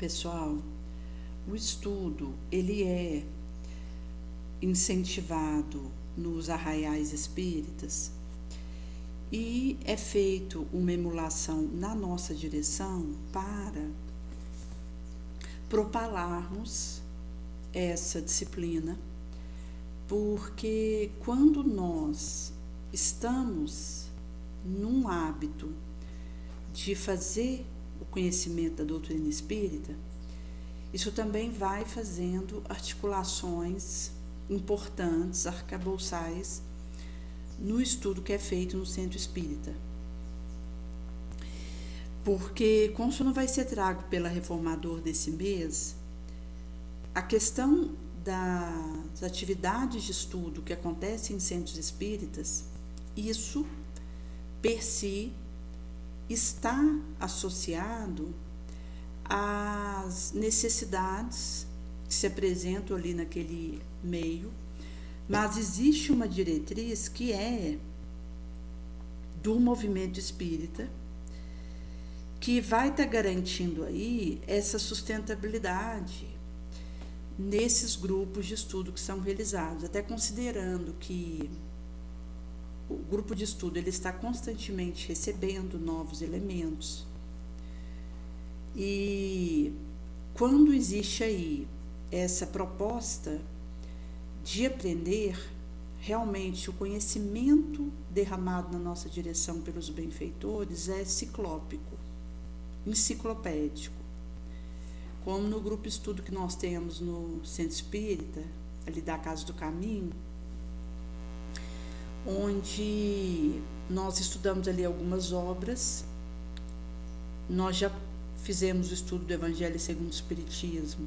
Pessoal, o estudo, ele é incentivado nos arraiais espíritas e é feito uma emulação na nossa direção para propalarmos essa disciplina, porque quando nós estamos num hábito de fazer o conhecimento da doutrina espírita, isso também vai fazendo articulações importantes, arcabouçais, no estudo que é feito no centro espírita. Porque, como isso não vai ser trago pela Reformador desse mês, a questão das atividades de estudo que acontecem em centros espíritas, isso, per si, está associado às necessidades que se apresentam ali naquele meio, mas existe uma diretriz que é do movimento espírita, que vai estar garantindo aí essa sustentabilidade nesses grupos de estudo que são realizados, até considerando que o grupo de estudo ele está constantemente recebendo novos elementos. E quando existe aí essa proposta de aprender, realmente o conhecimento derramado na nossa direção pelos benfeitores é ciclópico, enciclopédico. Como no grupo de estudo que nós temos no Centro Espírita, ali da Casa do Caminho, onde nós estudamos ali algumas obras. Nós já fizemos o estudo do Evangelho segundo o Espiritismo.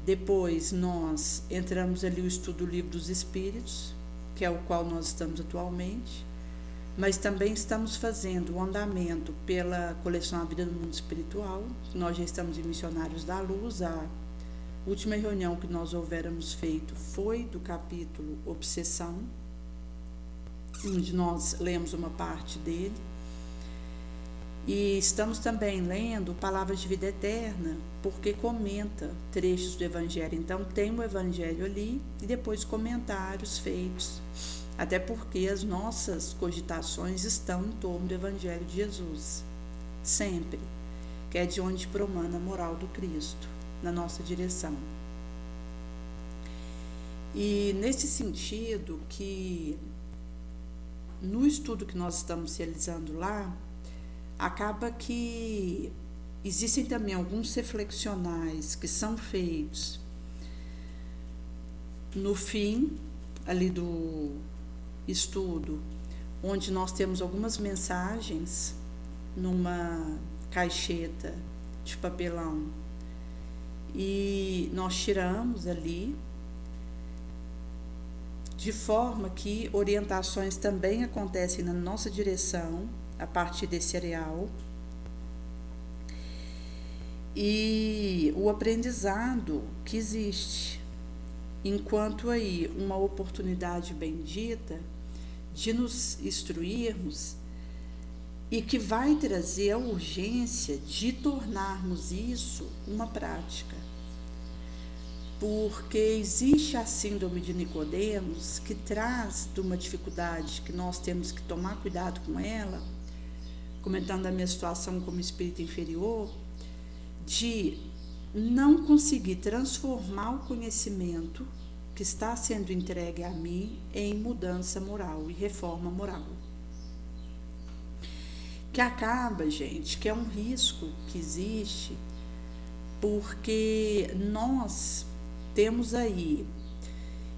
Depois nós entramos ali o estudo do Livro dos Espíritos, que é o qual nós estamos atualmente, mas também estamos fazendo o andamento pela coleção A Vida do Mundo Espiritual. Nós já estamos em Missionários da Luz. A última reunião que nós houvéramos feito foi do capítulo Obsessão, onde nós lemos uma parte dele. E estamos também lendo Palavras de Vida Eterna, porque comenta trechos do Evangelho. Então, tem o Evangelho ali e depois comentários feitos, até porque as nossas cogitações estão em torno do Evangelho de Jesus, sempre, que é de onde promana a moral do Cristo, na nossa direção. E nesse sentido que, no estudo que nós estamos realizando lá, acaba que existem também alguns reflexionais que são feitos no fim ali do estudo, onde nós temos algumas mensagens numa caixeta de papelão e nós tiramos ali, de forma que orientações também acontecem na nossa direção a partir desse areal, e o aprendizado que existe, enquanto aí uma oportunidade bendita de nos instruirmos e que vai trazer a urgência de tornarmos isso uma prática. Porque existe a síndrome de Nicodemos, que traz de uma dificuldade que nós temos que tomar cuidado com ela, comentando a minha situação como espírito inferior, de não conseguir transformar o conhecimento que está sendo entregue a mim em mudança moral e reforma moral. Que acaba, gente, que é um risco que existe, porque nós temos aí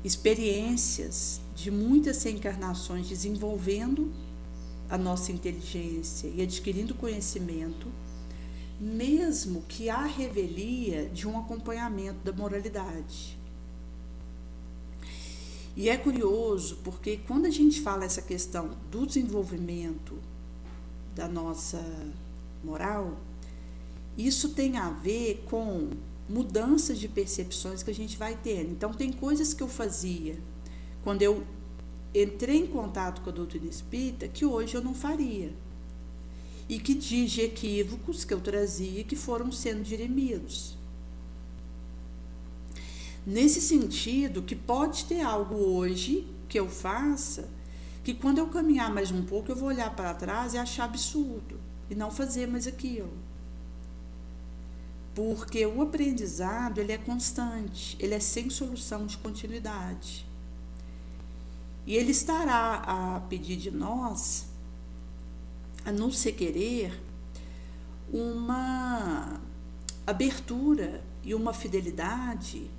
experiências de muitas reencarnações desenvolvendo a nossa inteligência e adquirindo conhecimento, mesmo que há revelia de um acompanhamento da moralidade. E é curioso, porque quando a gente fala essa questão do desenvolvimento da nossa moral, isso tem a ver com mudanças de percepções que a gente vai tendo. Então, tem coisas que eu fazia quando eu entrei em contato com a doutrina espírita que hoje eu não faria. e que diz de equívocos que eu trazia que foram sendo dirimidos. Nesse sentido, que pode ter algo hoje que eu faça, que quando eu caminhar mais um pouco, eu vou olhar para trás e achar absurdo, e não fazer mais aquilo. Porque o aprendizado, ele é constante, ele é sem solução de continuidade. E ele estará a pedir de nós, a nos requerer, uma abertura e uma fidelidade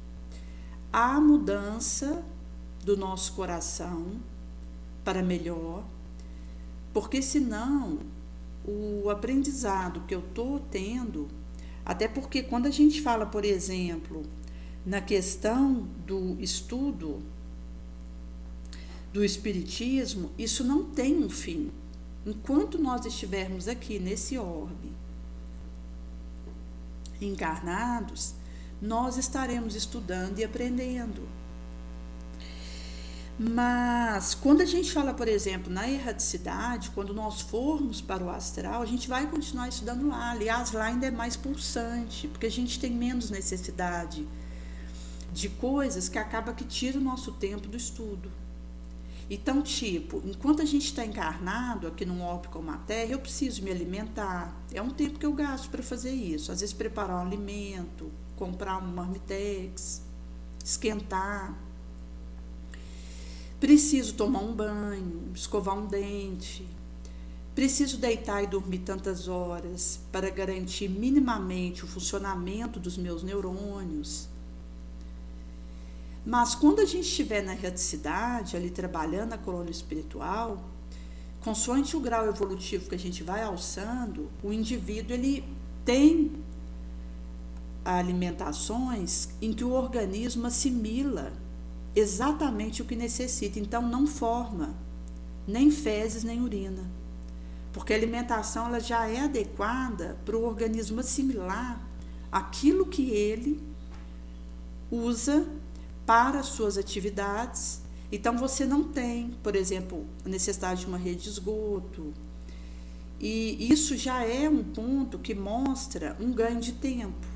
à mudança do nosso coração para melhor, porque senão o aprendizado que eu estou tendo, até porque quando a gente fala, por exemplo, na questão do estudo do espiritismo, isso não tem um fim. Enquanto nós estivermos aqui nesse orbe, encarnados, nós estaremos estudando e aprendendo. Mas quando a gente fala, por exemplo, na erraticidade, quando nós formos para o astral, a gente vai continuar estudando lá. Aliás, lá ainda é mais pulsante, porque a gente tem menos necessidade de coisas que acaba que tira o nosso tempo do estudo. Então, tipo, enquanto a gente está encarnado aqui num orbe como a Terra, eu preciso me alimentar. É um tempo que eu gasto para fazer isso. Às vezes preparar um alimento, comprar um marmitex, esquentar. Preciso tomar um banho, escovar um dente. Preciso deitar e dormir tantas horas para garantir minimamente o funcionamento dos meus neurônios. Mas quando a gente estiver na erraticidade, ali trabalhando na colônia espiritual, consoante o grau evolutivo que a gente vai alçando, o indivíduo ele tem alimentações em que o organismo assimila exatamente o que necessita, então não forma nem fezes nem urina, porque a alimentação ela já é adequada para o organismo assimilar aquilo que ele usa para as suas atividades. Então você não tem, por exemplo, a necessidade de uma rede de esgoto, e isso já é um ponto que mostra um ganho de tempo.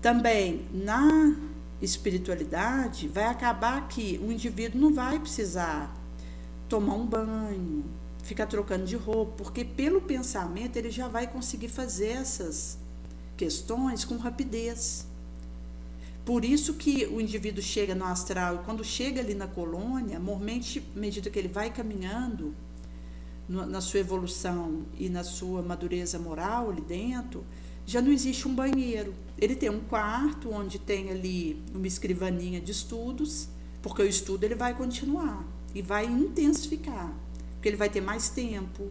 Também na espiritualidade vai acabar que o indivíduo não vai precisar tomar um banho, ficar trocando de roupa, porque pelo pensamento ele já vai conseguir fazer essas questões com rapidez. Por isso que o indivíduo chega no astral e quando chega ali na colônia, normalmente, à medida que ele vai caminhando na sua evolução e na sua madureza moral ali dentro, já não existe um banheiro. Ele tem um quarto onde tem ali uma escrivaninha de estudos, porque o estudo ele vai continuar e vai intensificar, porque ele vai ter mais tempo,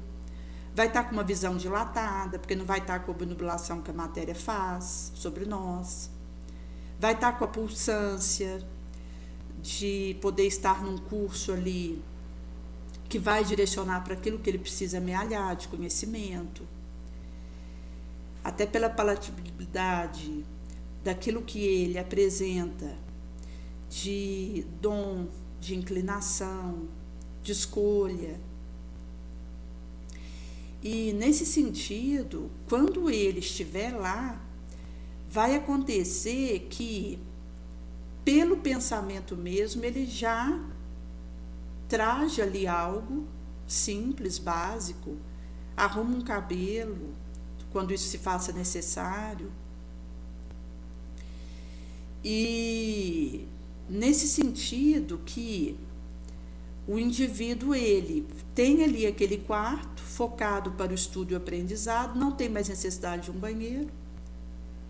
vai estar com uma visão dilatada, porque não vai estar com a obnubilação que a matéria faz sobre nós. Vai estar com a pulsância de poder estar num curso ali que vai direcionar para aquilo que ele precisa amealhar de conhecimento, até pela palatabilidade daquilo que ele apresenta de dom, de inclinação, de escolha. E nesse sentido, quando ele estiver lá, vai acontecer que, pelo pensamento mesmo, ele já traz ali algo simples, básico, arruma um cabelo, quando isso se faça necessário. E nesse sentido que o indivíduo, ele tem ali aquele quarto focado para o estudo e o aprendizado, não tem mais necessidade de um banheiro,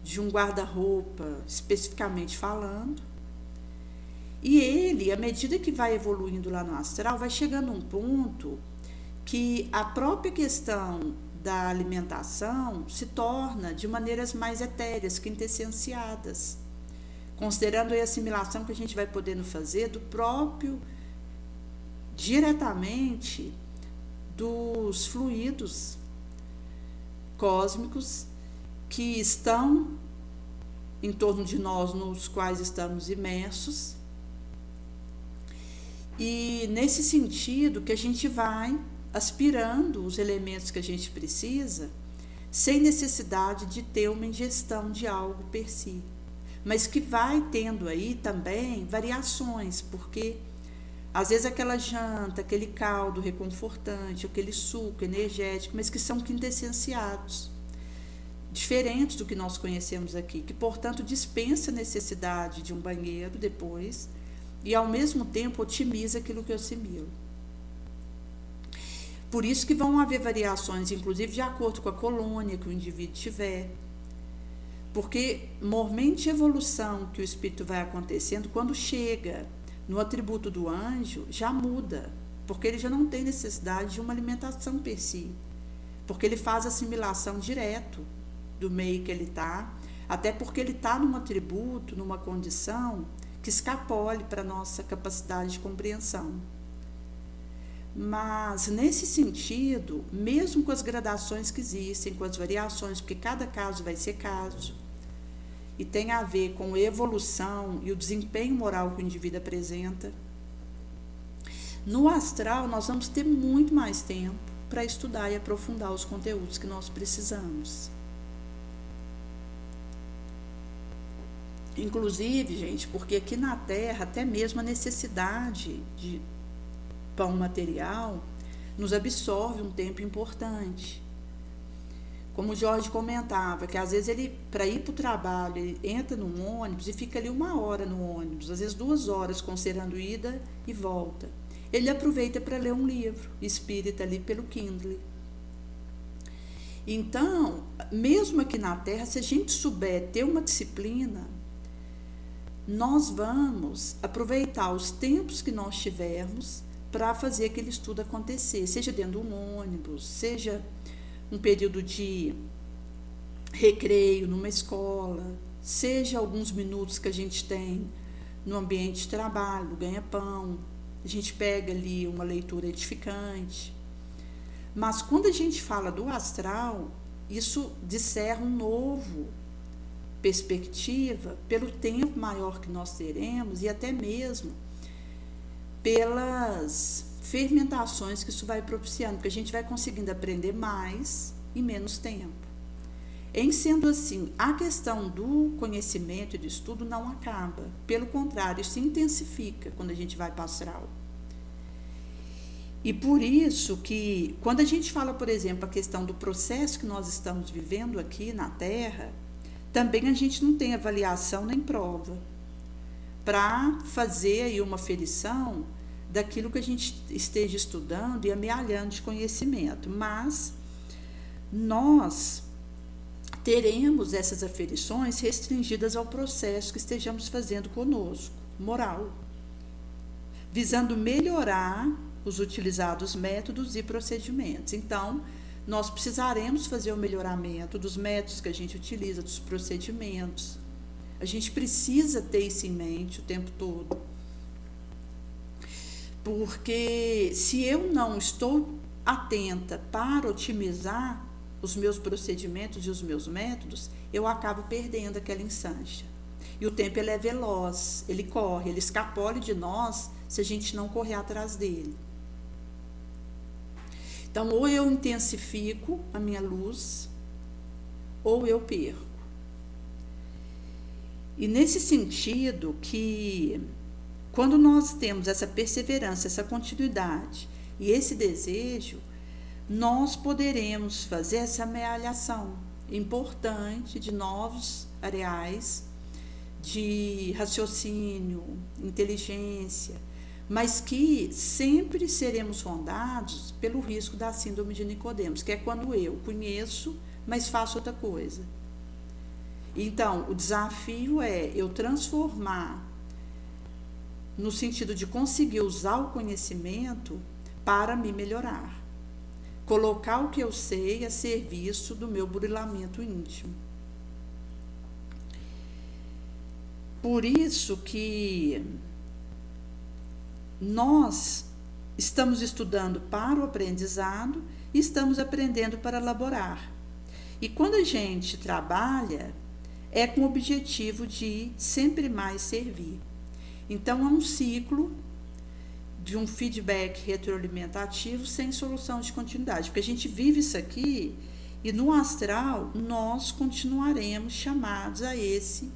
de um guarda-roupa, especificamente falando. E ele, à medida que vai evoluindo lá no astral, vai chegando a um ponto que a própria questão da alimentação se torna de maneiras mais etéreas, quintessenciadas, considerando a assimilação que a gente vai podendo fazer do próprio, diretamente, dos fluidos cósmicos que estão em torno de nós, nos quais estamos imersos. E nesse sentido que a gente vai aspirando os elementos que a gente precisa, sem necessidade de ter uma ingestão de algo per si, mas que vai tendo aí também variações, porque às vezes aquela janta, aquele caldo reconfortante, aquele suco energético, mas que são quintessenciados, diferentes do que nós conhecemos aqui, que portanto dispensa a necessidade de um banheiro depois e ao mesmo tempo otimiza aquilo que eu assimilo. Por isso que vão haver variações, inclusive de acordo com a colônia que o indivíduo tiver. Porque momento de evolução que o espírito vai acontecendo, quando chega no atributo do anjo, já muda, porque ele já não tem necessidade de uma alimentação per si, porque ele faz assimilação direto do meio que ele está, até porque ele está num atributo, numa condição que escapole para a nossa capacidade de compreensão. Mas, nesse sentido, mesmo com as gradações que existem, com as variações, porque cada caso vai ser caso, e tem a ver com a evolução e o desempenho moral que o indivíduo apresenta, no astral nós vamos ter muito mais tempo para estudar e aprofundar os conteúdos que nós precisamos. Inclusive, gente, porque aqui na Terra, até mesmo a necessidade de pão material nos absorve um tempo importante. Como o Jorge comentava, que às vezes ele, para ir para o trabalho, ele entra num ônibus e fica ali 1 hora no ônibus, às vezes 2 horas considerando ida e volta. Ele aproveita para ler um livro espírita ali pelo Kindle. Então, mesmo aqui na Terra, se a gente souber ter uma disciplina, nós vamos aproveitar os tempos que nós tivermos para fazer aquele estudo acontecer, seja dentro de um ônibus, seja um período de recreio numa escola, seja alguns minutos que a gente tem no ambiente de trabalho, ganha-pão, a gente pega ali uma leitura edificante. Mas quando a gente fala do astral, isso descerra um novo perspectiva pelo tempo maior que nós teremos e até mesmo pelas fermentações que isso vai propiciando, porque a gente vai conseguindo aprender mais em menos tempo. Em sendo assim, a questão do conhecimento e do estudo não acaba, pelo contrário, isso se intensifica quando a gente vai para o astral. E por isso que, quando a gente fala, por exemplo, a questão do processo que nós estamos vivendo aqui na Terra, também a gente não tem avaliação nem prova para fazer aí uma aferição daquilo que a gente esteja estudando e amealhando de conhecimento, mas nós teremos essas aferições restringidas ao processo que estejamos fazendo conosco, moral, visando melhorar os utilizados métodos e procedimentos. Então, nós precisaremos fazer o melhoramento dos métodos que a gente utiliza, dos procedimentos. A gente precisa ter isso em mente o tempo todo. Porque se eu não estou atenta para otimizar os meus procedimentos e os meus métodos, eu acabo perdendo aquela instância. E o tempo ele é veloz, ele corre, ele escapole de nós se a gente não correr atrás dele. Então, ou eu intensifico a minha luz, ou eu perco. E nesse sentido que, quando nós temos essa perseverança, essa continuidade e esse desejo, nós poderemos fazer essa amealhação importante de novos areais de raciocínio, inteligência, mas que sempre seremos rondados pelo risco da síndrome de Nicodemos, que é quando eu conheço, mas faço outra coisa. Então, o desafio é eu transformar no sentido de conseguir usar o conhecimento para me melhorar. Colocar o que eu sei a serviço do meu burilamento íntimo. Por isso que nós estamos estudando para o aprendizado e estamos aprendendo para elaborar. E quando a gente trabalha, é com o objetivo de sempre mais servir. Então, é um ciclo de um feedback retroalimentativo sem solução de continuidade, porque a gente vive isso aqui e no astral nós continuaremos chamados a esse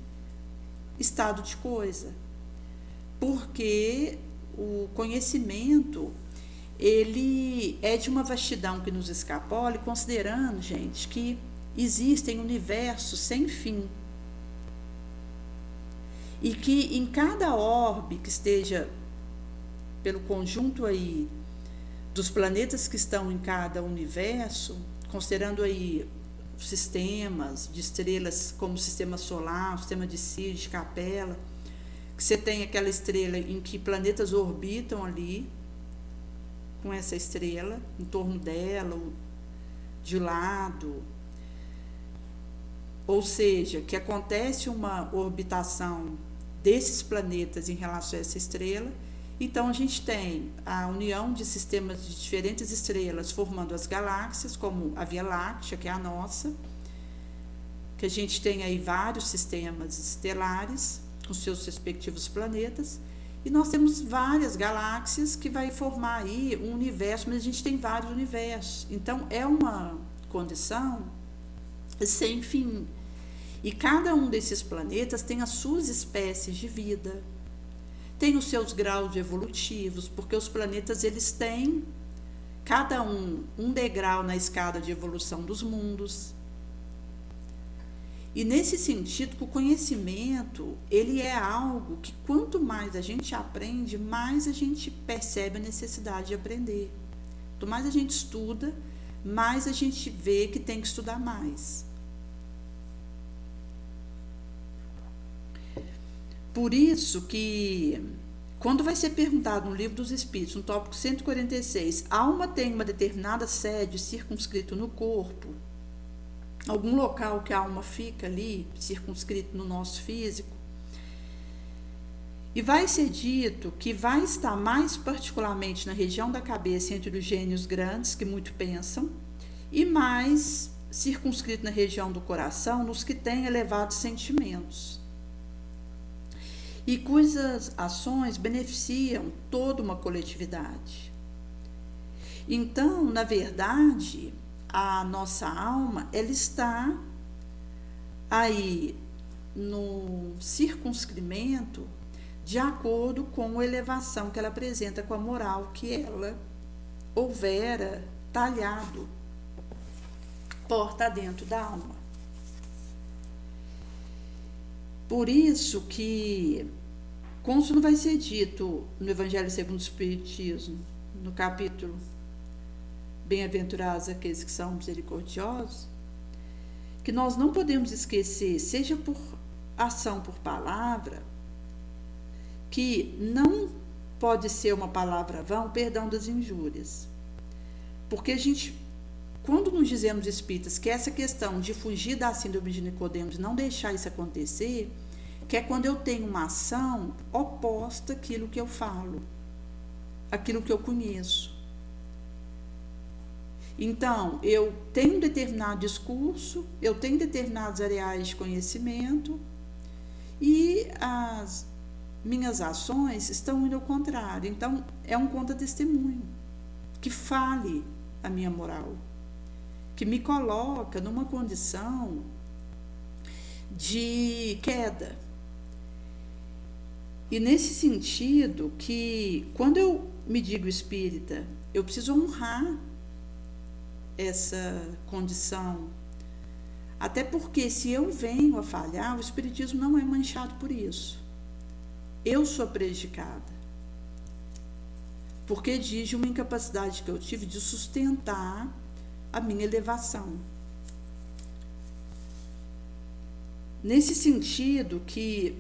estado de coisa, porque o conhecimento ele é de uma vastidão que nos escapola, considerando, gente, que existem universos sem fim e que em cada orbe que esteja pelo conjunto aí dos planetas que estão em cada universo, considerando aí sistemas de estrelas como o sistema solar, o sistema de Sirius, de Capela, que você tem aquela estrela em que planetas orbitam ali com essa estrela, em torno dela, de lado, ou seja, que acontece uma orbitação desses planetas em relação a essa estrela. Então a gente tem a união de sistemas de diferentes estrelas formando as galáxias, como a Via Láctea, que é a nossa, que a gente tem aí vários sistemas estelares com seus respectivos planetas, e nós temos várias galáxias que vai formar aí um universo, mas a gente tem vários universos. Então é uma condição sem fim. E cada um desses planetas tem as suas espécies de vida, tem os seus graus evolutivos, porque os planetas eles têm cada um degrau na escada de evolução dos mundos. E nesse sentido, que o conhecimento ele é algo que quanto mais a gente aprende, mais a gente percebe a necessidade de aprender. Quanto mais a gente estuda, mais a gente vê que tem que estudar mais. Por isso que, quando vai ser perguntado no Livro dos Espíritos, no tópico 146, a alma tem uma determinada sede circunscrito no corpo, algum local que a alma fica ali, circunscrito no nosso físico, e vai ser dito que vai estar mais particularmente na região da cabeça entre os gênios grandes, que muito pensam, e mais circunscrito na região do coração, nos que têm elevados sentimentos, e cujas ações beneficiam toda uma coletividade. Então, na verdade, a nossa alma, ela está aí no circunscrimento de acordo com a elevação que ela apresenta com a moral que ela houvera talhado porta dentro da alma. Por isso que, como isso não vai ser dito no Evangelho segundo o Espiritismo, no capítulo Bem-aventurados aqueles que são misericordiosos, que nós não podemos esquecer, seja por ação, por palavra, que não pode ser uma palavra vã, o perdão das injúrias. Porque a gente, quando nos dizemos espíritas que essa questão de fugir da síndrome de Nicodemos, não deixar isso acontecer, que é quando eu tenho uma ação oposta àquilo que eu falo, àquilo que eu conheço. Então, eu tenho um determinado discurso, eu tenho determinados areais de conhecimento e as minhas ações estão indo ao contrário. Então, é um contra-testemunho que fale a minha moral, que me coloca numa condição de queda. E nesse sentido que, quando eu me digo espírita, eu preciso honrar essa condição, até porque se eu venho a falhar, o espiritismo não é manchado por isso. Eu sou prejudicada, porque diz de uma incapacidade que eu tive de sustentar a minha elevação. Nesse sentido que,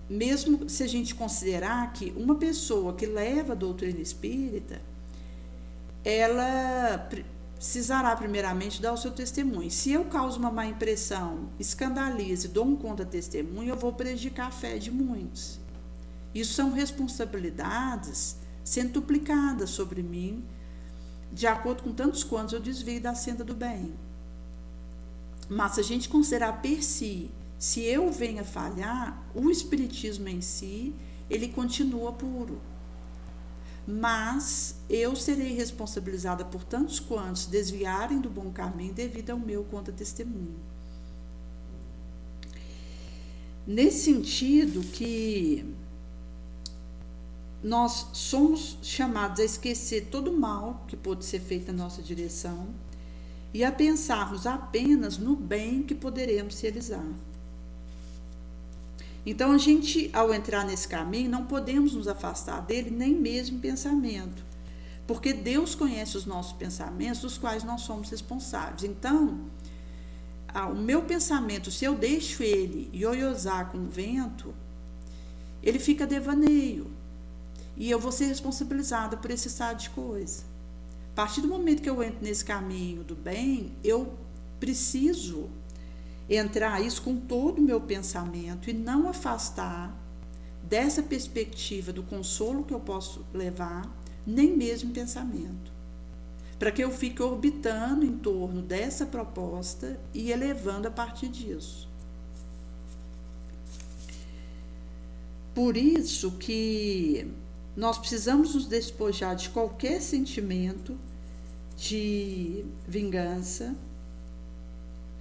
mesmo se a gente considerar que uma pessoa que leva a doutrina espírita, ela precisará primeiramente dar o seu testemunho. Se eu causo uma má impressão, escandalizo e dou um contra-testemunho, eu vou prejudicar a fé de muitos. Isso são responsabilidades sendo duplicadas sobre mim, de acordo com tantos quantos eu desvio da senda do bem. Mas se a gente considerar per si, se eu venho a falhar, o espiritismo em si, ele continua puro. mas eu serei responsabilizada por tantos quantos desviarem do bom caminho devido ao meu contra-testemunho. Nesse sentido que nós somos chamados a esquecer todo o mal que pode ser feito na nossa direção e a pensarmos apenas no bem que poderemos realizar. Então, a gente, ao entrar nesse caminho, não podemos nos afastar dele, nem mesmo em pensamento, porque Deus conhece os nossos pensamentos, dos quais nós somos responsáveis. Então, o meu pensamento, se eu deixo ele ioiosar com o vento, ele fica devaneio, e eu vou ser responsabilizada por esse estado de coisa. A partir do momento que eu entro nesse caminho do bem, eu preciso entrar isso com todo o meu pensamento e não afastar dessa perspectiva do consolo que eu posso levar, nem mesmo pensamento, para que eu fique orbitando em torno dessa proposta e elevando a partir disso. Por isso que nós precisamos nos despojar de qualquer sentimento de vingança,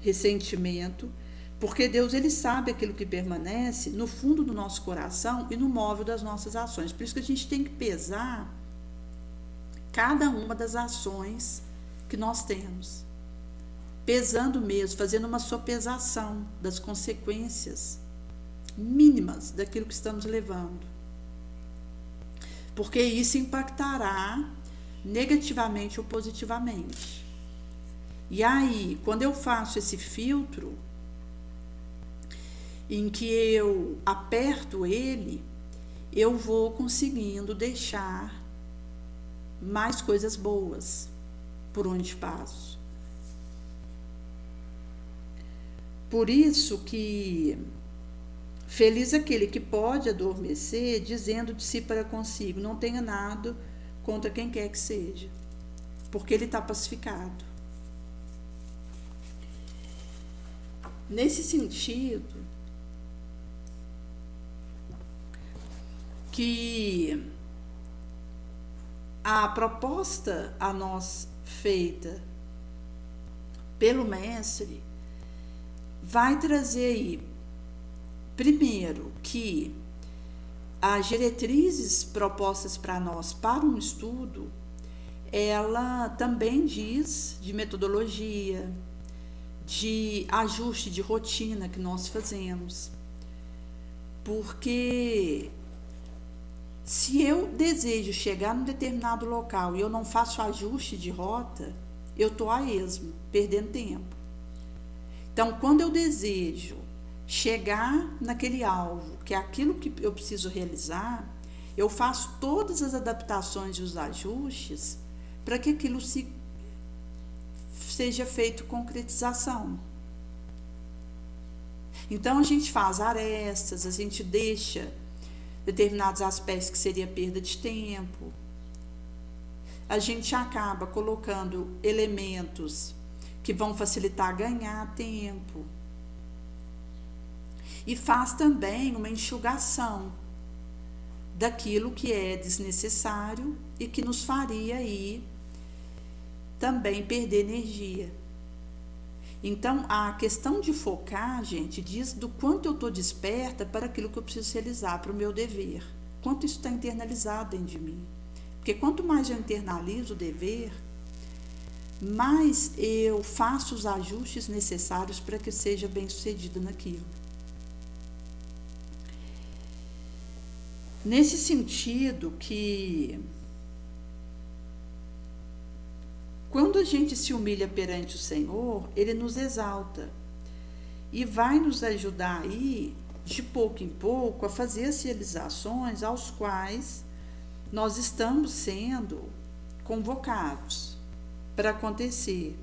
ressentimento, porque Deus, ele sabe aquilo que permanece no fundo do nosso coração e no móvel das nossas ações. Por isso que a gente tem que pesar cada uma das ações que nós temos, pesando mesmo, fazendo uma sopesação das consequências mínimas daquilo que estamos levando, porque isso impactará negativamente ou positivamente. E aí, quando eu faço esse filtro, em que eu aperto ele, eu vou conseguindo deixar mais coisas boas por onde passo. Por isso que feliz aquele que pode adormecer, dizendo de si para consigo, não tenha nada contra quem quer que seja, porque ele está pacificado. Nesse sentido, que a proposta a nós feita pelo Mestre vai trazer aí, primeiro, que as diretrizes propostas para nós para um estudo, ela também diz de metodologia, de ajuste de rotina que nós fazemos, porque se eu desejo chegar num determinado local e eu não faço ajuste de rota, eu estou a esmo, perdendo tempo. Então, quando eu desejo chegar naquele alvo, que é aquilo que eu preciso realizar, eu faço todas as adaptações e os ajustes para que aquilo seja feito concretização. Então, a gente faz arestas, a gente deixa determinados aspectos que seria perda de tempo, a gente acaba colocando elementos que vão facilitar ganhar tempo, e faz também uma enxugação daquilo que é desnecessário e que nos faria aí também perder energia. Então, a questão de focar, gente, diz do quanto eu estou desperta para aquilo que eu preciso realizar, para o meu dever. Quanto isso está internalizado dentro de mim. Porque quanto mais eu internalizo o dever, mais eu faço os ajustes necessários para que seja bem sucedido naquilo. Nesse sentido que quando a gente se humilha perante o Senhor, Ele nos exalta e vai nos ajudar aí, de pouco em pouco, a fazer as realizações aos quais nós estamos sendo convocados para acontecer.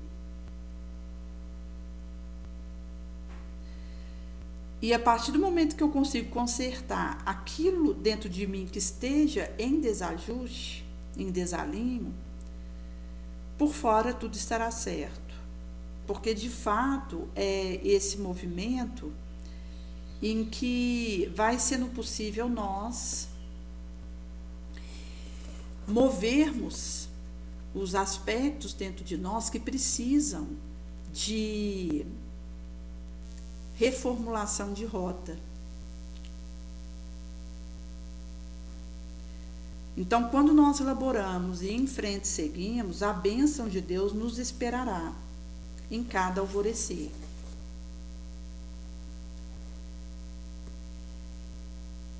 E a partir do momento que eu consigo consertar aquilo dentro de mim que esteja em desajuste, em desalinho, por fora tudo estará certo. Porque, de fato, é esse movimento em que vai sendo possível nós movermos os aspectos dentro de nós que precisam de reformulação de rota. Então, quando nós elaboramos e em frente seguimos, a bênção de Deus nos esperará em cada alvorecer.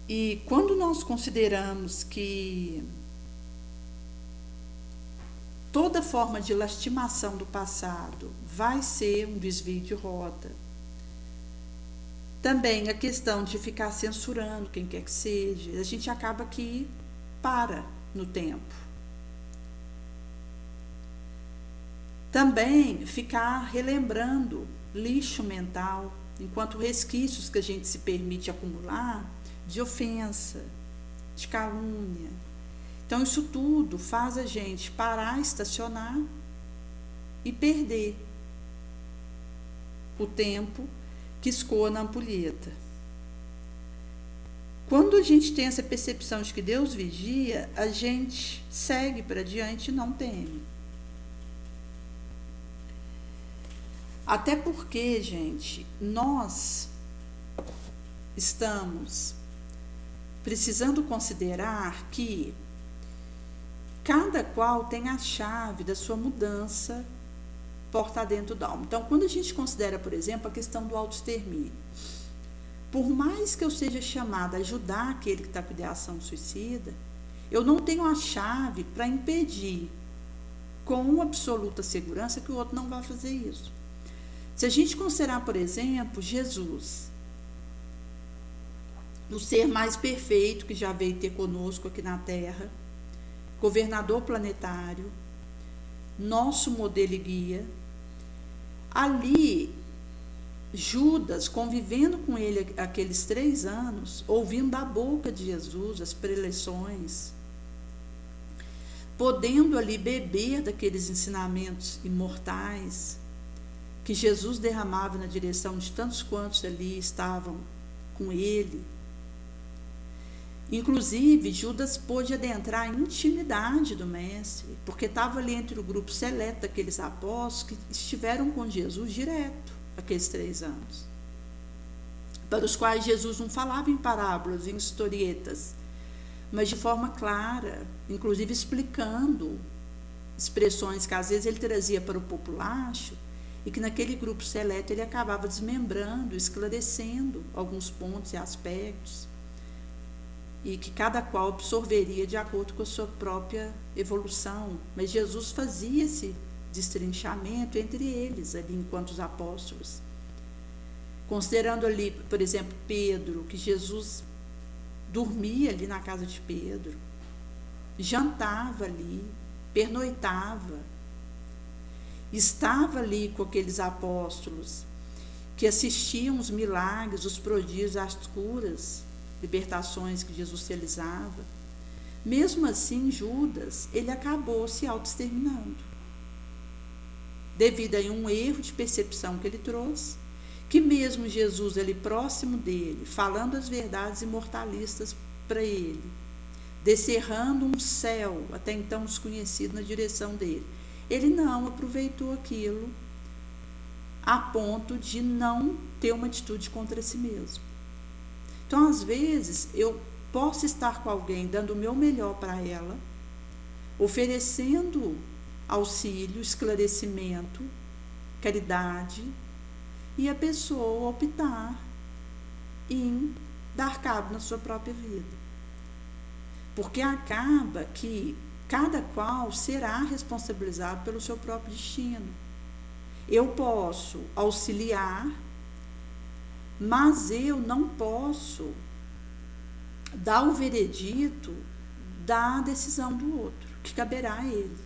E quando nós consideramos que toda forma de lastimação do passado vai ser um desvio de rota, também a questão de ficar censurando quem quer que seja, a gente acaba que para no tempo. Também ficar relembrando lixo mental, enquanto resquícios que a gente se permite acumular de ofensa, de calúnia. Então, isso tudo faz a gente parar, estacionar e perder o tempo que escoa na ampulheta. Quando a gente tem essa percepção de que Deus vigia, a gente segue para diante e não teme. Até porque, gente, nós estamos precisando considerar que cada qual tem a chave da sua mudança porta dentro da alma. Então, quando a gente considera, por exemplo, a questão do autoextermínio, por mais que eu seja chamada a ajudar aquele que está com ideação suicida, eu não tenho a chave para impedir com absoluta segurança que o outro não vai fazer isso. Se a gente considerar, por exemplo, Jesus, o ser mais perfeito que já veio ter conosco aqui na Terra, governador planetário, nosso modelo e guia, ali Judas, convivendo com ele aqueles 3 anos, ouvindo da boca de Jesus as preleções, podendo ali beber daqueles ensinamentos imortais que Jesus derramava na direção de tantos quantos ali estavam com ele. Inclusive, Judas pôde adentrar a intimidade do mestre, porque estava ali entre o grupo seleto daqueles apóstolos que estiveram com Jesus direto aqueles 3 anos, para os quais Jesus não falava em parábolas, em historietas, mas de forma clara, inclusive explicando expressões que às vezes ele trazia para o populacho e que naquele grupo seleto ele acabava desmembrando, esclarecendo alguns pontos e aspectos, e que cada qual absorveria de acordo com a sua própria evolução. Mas Jesus fazia esse destrinchamento entre eles, ali enquanto os apóstolos. Considerando ali, por exemplo, Pedro, que Jesus dormia ali na casa de Pedro, jantava ali, pernoitava, estava ali com aqueles apóstolos que assistiam os milagres, os prodígios, as curas, libertações que Jesus realizava. Mesmo assim, Judas, ele acabou se autoexterminando, devido a um erro de percepção que ele trouxe, que mesmo Jesus ali próximo dele, falando as verdades imortalistas para ele, descerrando um céu até então desconhecido na direção dele, ele não aproveitou aquilo a ponto de não ter uma atitude contra si mesmo. Então, às vezes, eu posso estar com alguém dando o meu melhor para ela, oferecendo auxílio, esclarecimento, caridade, e a pessoa optar em dar cabo na sua própria vida. Porque acaba que cada qual será responsabilizado pelo seu próprio destino. Eu posso auxiliar, mas eu não posso dar o veredito da decisão do outro, que caberá a ele.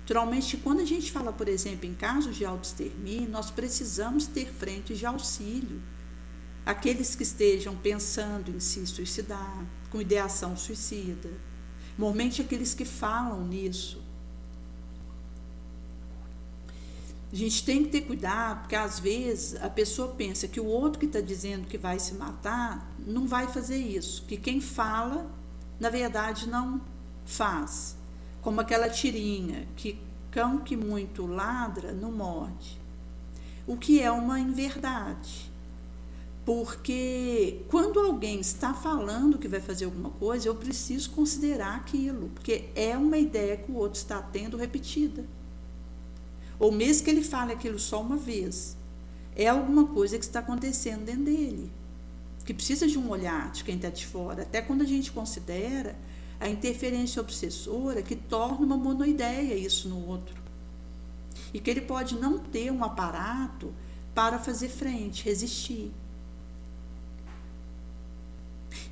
Naturalmente, quando a gente fala, por exemplo, em casos de autoextermínio, nós precisamos ter frentes de auxílio àqueles que estejam pensando em se suicidar, com ideação suicida, normalmente aqueles que falam nisso. A gente tem que ter cuidado, porque às vezes a pessoa pensa que o outro que está dizendo que vai se matar não vai fazer isso, que quem fala, na verdade, não faz, como aquela tirinha, que cão que muito ladra não morde, o que é uma inverdade. Porque quando alguém está falando que vai fazer alguma coisa, eu preciso considerar aquilo, porque é uma ideia que o outro está tendo repetida. Ou mesmo que ele fale aquilo só uma vez, é alguma coisa que está acontecendo dentro dele, que precisa de um olhar de quem está de fora, até quando a gente considera a interferência obsessora que torna uma monoideia isso no outro. E que ele pode não ter um aparato para fazer frente, resistir.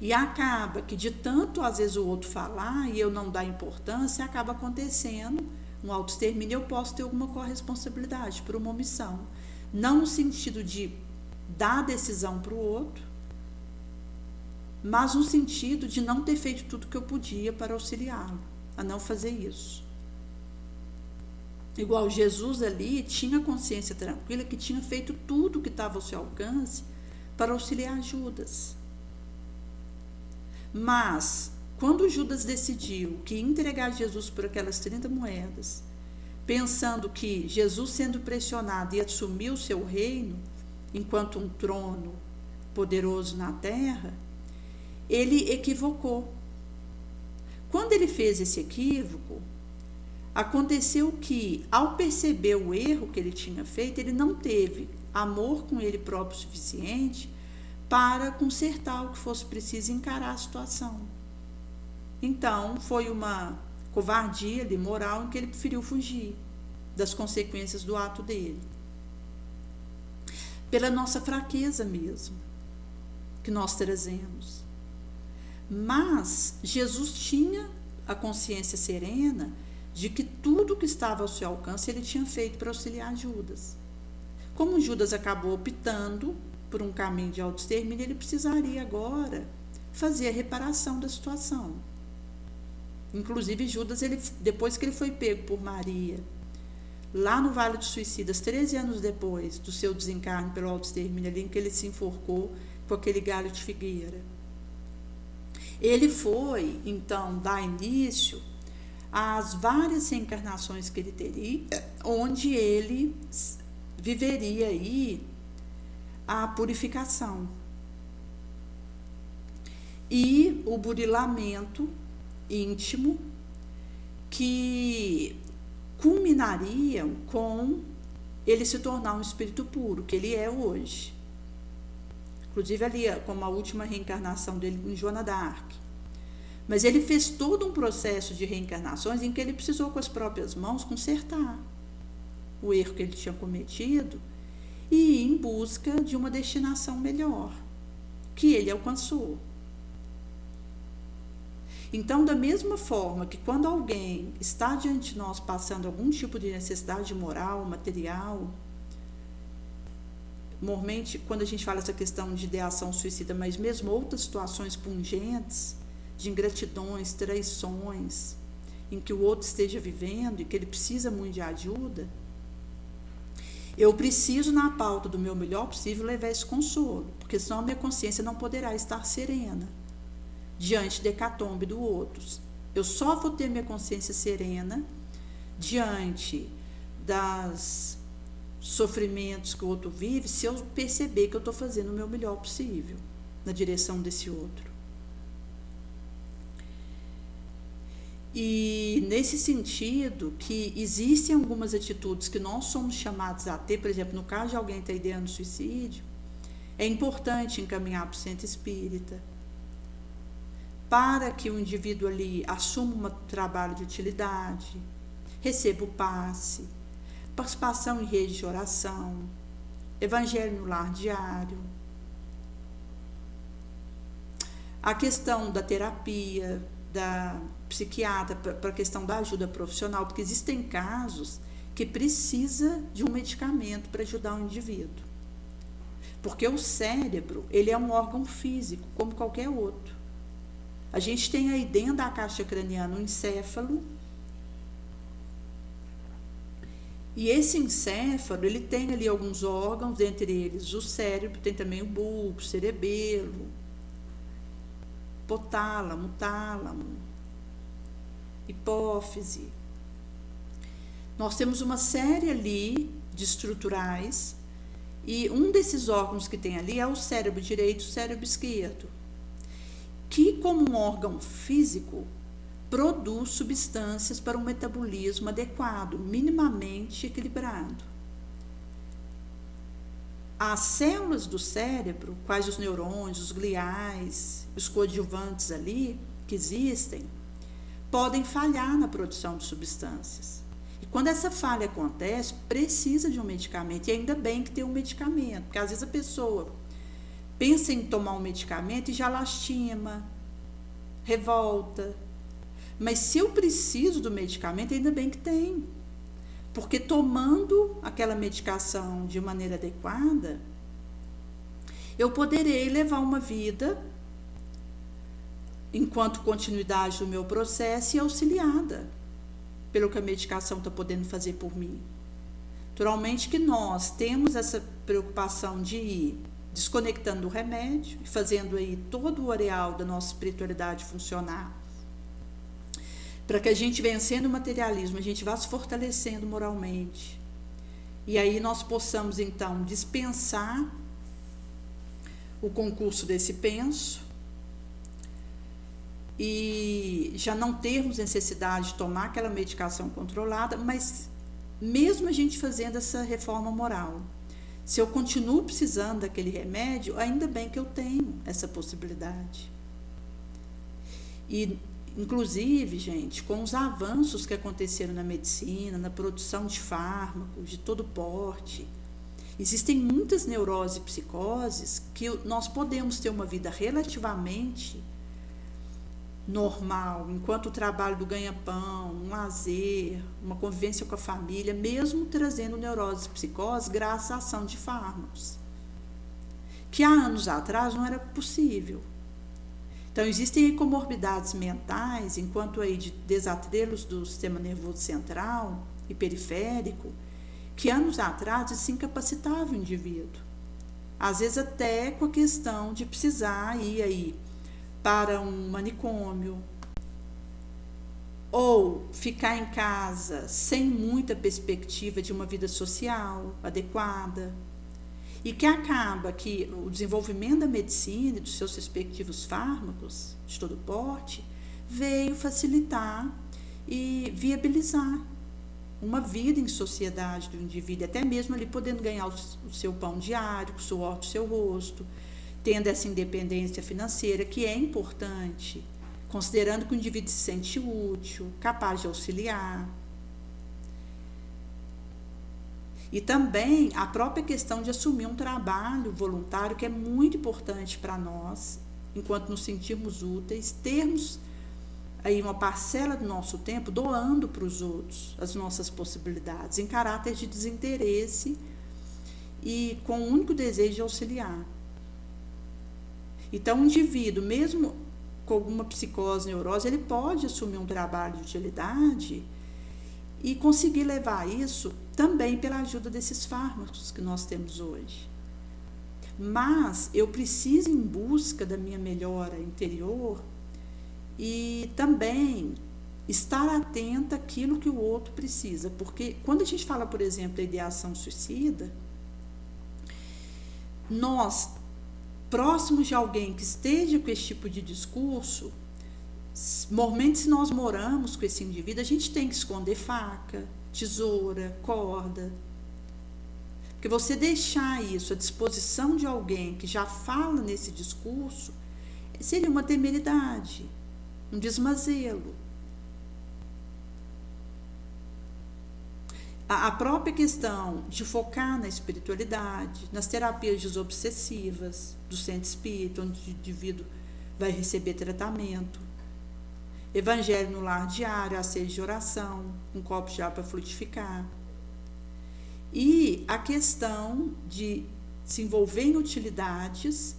E acaba que de tanto, às vezes, o outro falar e eu não dar importância, acaba acontecendo um autoextermínio, eu posso ter alguma corresponsabilidade por uma omissão. Não no sentido de dar decisão para o outro, mas no sentido de não ter feito tudo que eu podia para auxiliá-lo, a não fazer isso. Igual Jesus ali tinha consciência tranquila que tinha feito tudo que estava ao seu alcance para auxiliar Judas. Mas, quando Judas decidiu que ia entregar Jesus por aquelas 30 moedas, pensando que Jesus, sendo pressionado, ia assumir o seu reino, enquanto um trono poderoso na terra, ele equivocou. Quando ele fez esse equívoco, aconteceu que, ao perceber o erro que ele tinha feito, ele não teve amor com ele próprio suficiente para consertar o que fosse preciso e encarar a situação. Então, foi uma covardia ali, moral, em que ele preferiu fugir das consequências do ato dele. Pela nossa fraqueza mesmo, que nós trazemos. Mas Jesus tinha a consciência serena de que tudo que estava ao seu alcance ele tinha feito para auxiliar Judas. Como Judas acabou optando por um caminho de autoextermínio, ele precisaria agora fazer a reparação da situação. Inclusive Judas, depois que ele foi pego por Maria, lá no Vale dos Suicidas, 13 anos depois do seu desencarne pelo autoextermínio, ali em que ele se enforcou com aquele galho de figueira, ele foi, então, dar início às várias reencarnações que ele teria, onde ele viveria aí a purificação e o burilamento íntimo que culminariam com ele se tornar um espírito puro, que ele é hoje. Inclusive ali, como a última reencarnação dele em Joana d'Arc. Mas ele fez todo um processo de reencarnações em que ele precisou com as próprias mãos consertar o erro que ele tinha cometido e ir em busca de uma destinação melhor, que ele alcançou. Então, da mesma forma que quando alguém está diante de nós passando algum tipo de necessidade moral, material, normalmente quando a gente fala essa questão de ideação suicida, mas mesmo outras situações pungentes, de ingratidões, traições, em que o outro esteja vivendo e que ele precisa muito de ajuda, eu preciso, na pauta do meu melhor possível, levar esse consolo, porque senão a minha consciência não poderá estar serena diante da hecatombe do outro. Eu só vou ter minha consciência serena diante das sofrimentos que o outro vive se eu perceber que eu estou fazendo o meu melhor possível na direção desse outro. E nesse sentido que existem algumas atitudes que nós somos chamados a ter, por exemplo, no caso de alguém estar ideando suicídio, é importante encaminhar para o centro espírita, para que o indivíduo ali assuma um trabalho de utilidade, receba o passe, participação em rede de oração, evangelho no lar diário, a questão da terapia, da psiquiatra, para a questão da ajuda profissional, porque existem casos que precisa de um medicamento para ajudar o indivíduo. Porque o cérebro, ele é um órgão físico, como qualquer outro. A gente tem aí dentro da caixa craniana um encéfalo, e esse encéfalo, ele tem ali alguns órgãos, entre eles o cérebro, tem também o bulbo, o cerebelo, hipotálamo, tálamo. hipófise. Nós temos uma série ali de estruturais, e um desses órgãos que tem ali é o cérebro direito e o cérebro esquerdo, que, como um órgão físico, produz substâncias para um metabolismo adequado, minimamente equilibrado. As células do cérebro, quais os neurônios, os gliais, os coadjuvantes ali que existem, podem falhar na produção de substâncias. E quando essa falha acontece, precisa de um medicamento. E ainda bem que tem um medicamento, porque às vezes a pessoa pensa em tomar um medicamento e já lastima, revolta. Mas se eu preciso do medicamento, ainda bem que tem. Porque tomando aquela medicação de maneira adequada, eu poderei levar uma vida enquanto continuidade do meu processo e auxiliada pelo que a medicação está podendo fazer por mim. Naturalmente que nós temos essa preocupação de ir desconectando do remédio e fazendo aí todo o areal da nossa espiritualidade funcionar, para que a gente, vencendo o materialismo, a gente vá se fortalecendo moralmente. E aí nós possamos, então, dispensar o concurso desse penso e já não termos necessidade de tomar aquela medicação controlada, mas mesmo a gente fazendo essa reforma moral, se eu continuo precisando daquele remédio, ainda bem que eu tenho essa possibilidade. E inclusive, gente, com os avanços que aconteceram na medicina, na produção de fármacos de todo porte, existem muitas neuroses e psicoses que nós podemos ter uma vida relativamente normal, enquanto o trabalho do ganha-pão, um lazer, uma convivência com a família, mesmo trazendo neuroses e psicoses graças à ação de fármacos, que há anos atrás não era possível. Então, existem comorbidades mentais, enquanto aí de desatrelos do sistema nervoso central e periférico, que anos atrás se incapacitava o indivíduo. Às vezes até com a questão de precisar ir aí para um manicômio, ou ficar em casa sem muita perspectiva de uma vida social adequada. E que acaba que o desenvolvimento da medicina e dos seus respectivos fármacos, de todo porte, veio facilitar e viabilizar uma vida em sociedade do indivíduo, até mesmo ali podendo ganhar o seu pão diário, o suor do seu rosto, tendo essa independência financeira, que é importante, considerando que o indivíduo se sente útil, capaz de auxiliar. E também a própria questão de assumir um trabalho voluntário, que é muito importante para nós, enquanto nos sentirmos úteis, termos aí uma parcela do nosso tempo doando para os outros as nossas possibilidades, em caráter de desinteresse e com o único desejo de auxiliar. Então, o indivíduo, mesmo com alguma psicose, neurose, ele pode assumir um trabalho de utilidade e conseguir levar isso também pela ajuda desses fármacos que nós temos hoje. Mas eu preciso ir em busca da minha melhora interior e também estar atenta àquilo que o outro precisa. Porque quando a gente fala, por exemplo, da ideação suicida, nós, próximos de alguém que esteja com esse tipo de discurso, normalmente se nós moramos com esse indivíduo, a gente tem que esconder faca, tesoura, corda. Porque você deixar isso à disposição de alguém que já fala nesse discurso, seria uma temeridade, um desmazelo. A própria questão de focar na espiritualidade, nas terapias desobsessivas do centro espírita, onde o indivíduo vai receber tratamento, evangelho no lar diário, asseio de oração, um copo de água para frutificar. E a questão de se envolver em utilidades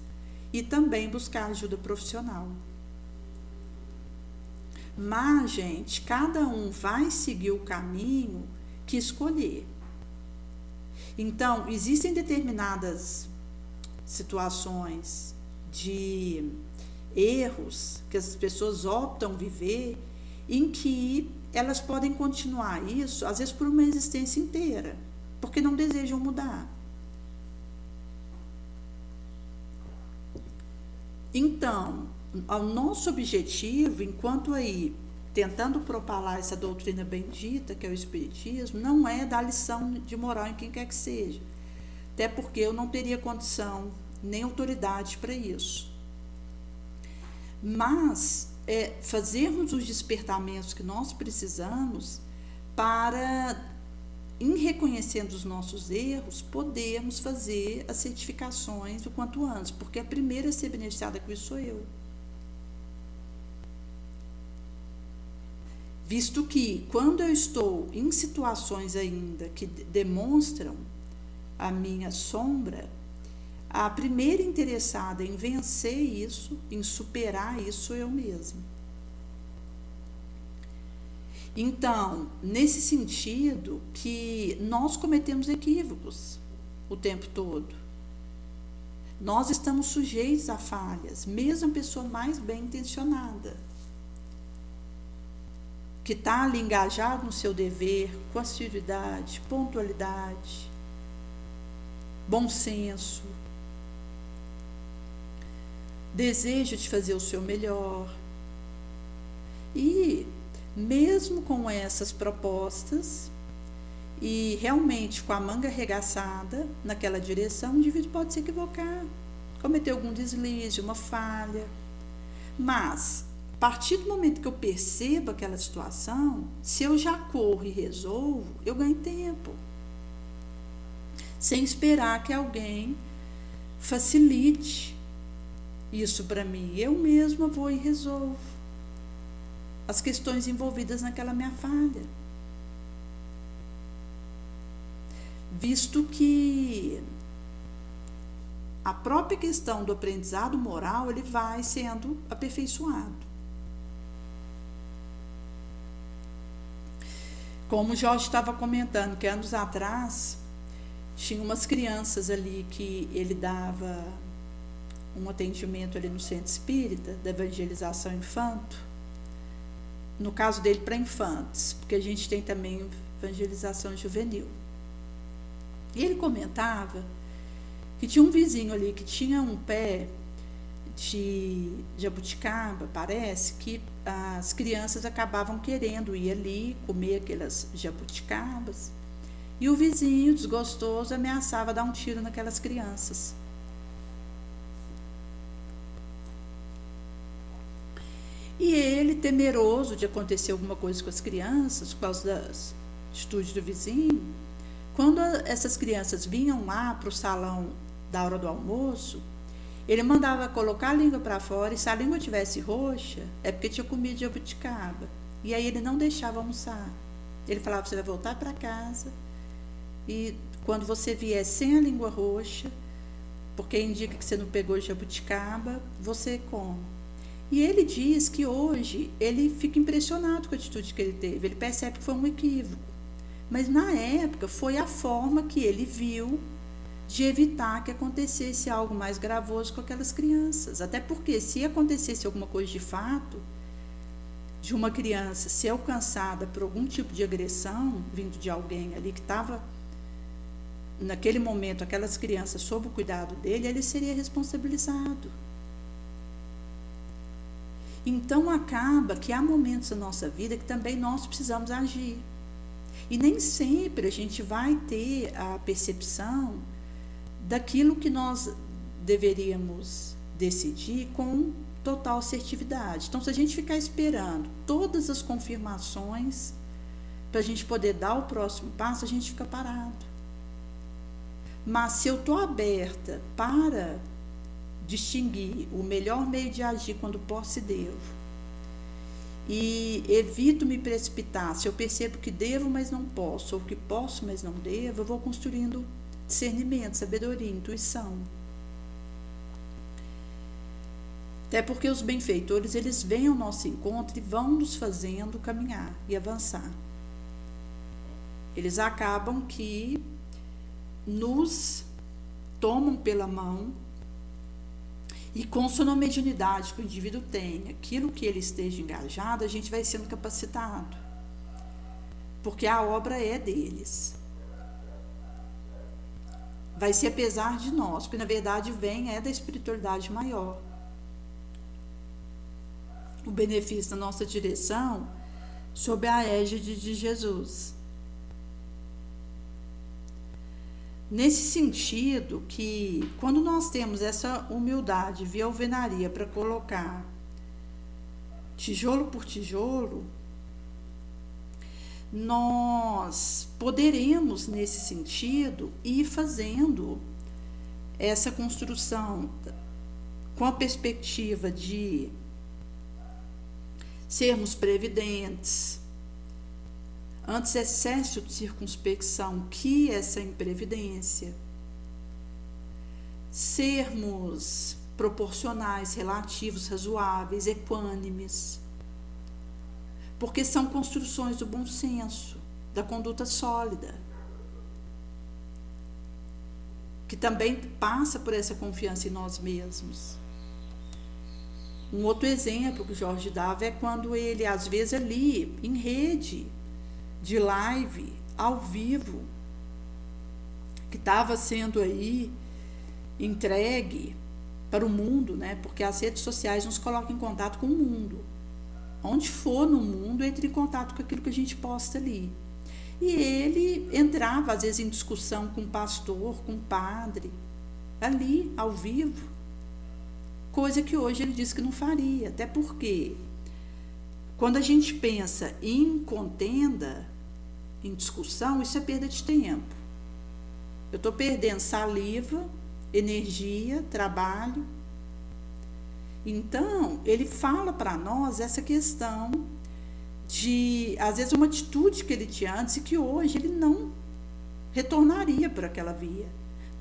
e também buscar ajuda profissional. Mas, gente, cada um vai seguir o caminho que escolher. Então, existem determinadas situações de erros que as pessoas optam viver em que elas podem continuar isso, às vezes por uma existência inteira, porque não desejam mudar. Então, o nosso objetivo, enquanto aí tentando propalar essa doutrina bendita que é o Espiritismo, não é dar lição de moral em quem quer que seja, até porque eu não teria condição nem autoridade para isso. Mas fazermos os despertamentos que nós precisamos para, em reconhecendo os nossos erros, podermos fazer as certificações o quanto antes, porque a primeira a ser beneficiada com isso sou eu. Visto que, quando eu estou em situações ainda que demonstram a minha sombra, a primeira interessada em vencer isso, em superar isso, sou eu mesma. Então, nesse sentido que nós cometemos equívocos o tempo todo. Nós estamos sujeitos a falhas, mesmo a pessoa mais bem intencionada, que está ali engajado no seu dever, com assiduidade, pontualidade, bom senso, desejo de fazer o seu melhor. E mesmo com essas propostas e realmente com a manga arregaçada naquela direção, o indivíduo pode se equivocar, cometer algum deslize, uma falha. Mas, a partir do momento que eu percebo aquela situação, se eu já corro e resolvo, eu ganho tempo. Sem esperar que alguém facilite isso para mim. Eu mesma vou e resolvo as questões envolvidas naquela minha falha. Visto que a própria questão do aprendizado moral, ele vai sendo aperfeiçoado. Como o Jorge estava comentando, que anos atrás, tinha umas crianças ali que ele dava um atendimento ali no centro espírita, da evangelização infanto, no caso dele para infantes, porque a gente tem também evangelização juvenil. E ele comentava que tinha um vizinho ali que tinha um pé de jabuticaba, parece, que as crianças acabavam querendo ir ali, comer aquelas jabuticabas, e o vizinho, desgostoso, ameaçava dar um tiro naquelas crianças. E ele, temeroso de acontecer alguma coisa com as crianças, por causa das atitudes do vizinho, quando essas crianças vinham lá para o salão da hora do almoço, ele mandava colocar a língua para fora, e se a língua tivesse roxa, é porque tinha comido jabuticaba. E aí ele não deixava almoçar. Ele falava, você vai voltar para casa, e quando você vier sem a língua roxa, porque indica que você não pegou jabuticaba, você come. E ele diz que hoje ele fica impressionado com a atitude que ele teve, ele percebe que foi um equívoco. Mas na época foi a forma que ele viu de evitar que acontecesse algo mais gravoso com aquelas crianças. Até porque se acontecesse alguma coisa de fato, de uma criança ser alcançada por algum tipo de agressão vindo de alguém ali que estava, naquele momento, aquelas crianças sob o cuidado dele, ele seria responsabilizado. Então acaba que há momentos da nossa vida que também nós precisamos agir. E nem sempre a gente vai ter a percepção daquilo que nós deveríamos decidir com total assertividade. Então, se a gente ficar esperando todas as confirmações para a gente poder dar o próximo passo, a gente fica parado. Mas se eu estou aberta para distinguir o melhor meio de agir quando posso e devo, e evito me precipitar, se eu percebo que devo, mas não posso, ou que posso, mas não devo, eu vou construindo discernimento, sabedoria, intuição. Até porque os benfeitores, eles vêm ao nosso encontro e vão nos fazendo caminhar e avançar. Eles acabam que nos tomam pela mão E consoante a mediunidade que o indivíduo tem, aquilo que ele esteja engajado, a gente vai sendo capacitado. Porque a obra é deles. Vai ser apesar de nós, porque na verdade vem da espiritualidade maior. O benefício da nossa direção sob a égide de Jesus. Nesse sentido que, quando nós temos essa humildade via alvenaria para colocar tijolo por tijolo, nós poderemos, nesse sentido, ir fazendo essa construção com a perspectiva de sermos previdentes, antes excesso de circunspecção que essa imprevidência, sermos proporcionais, relativos, razoáveis, equânimes, porque são construções do bom senso, da conduta sólida, que também passa por essa confiança em nós mesmos. Um outro exemplo que o Jorge dava é quando ele, às vezes ali, em rede de live, ao vivo, que estava sendo aí entregue para o mundo, né? Porque as redes sociais nos colocam em contato com o mundo. Onde for no mundo, entre em contato com aquilo que a gente posta ali. E ele entrava, às vezes, em discussão com o pastor, com o padre, ali, ao vivo. Coisa que hoje ele diz que não faria. Até porque, quando a gente pensa em contenda, em discussão, isso é perda de tempo. Eu estou perdendo saliva, energia, trabalho. Então, ele fala para nós essa questão de, às vezes, uma atitude que ele tinha antes e que hoje ele não retornaria por aquela via.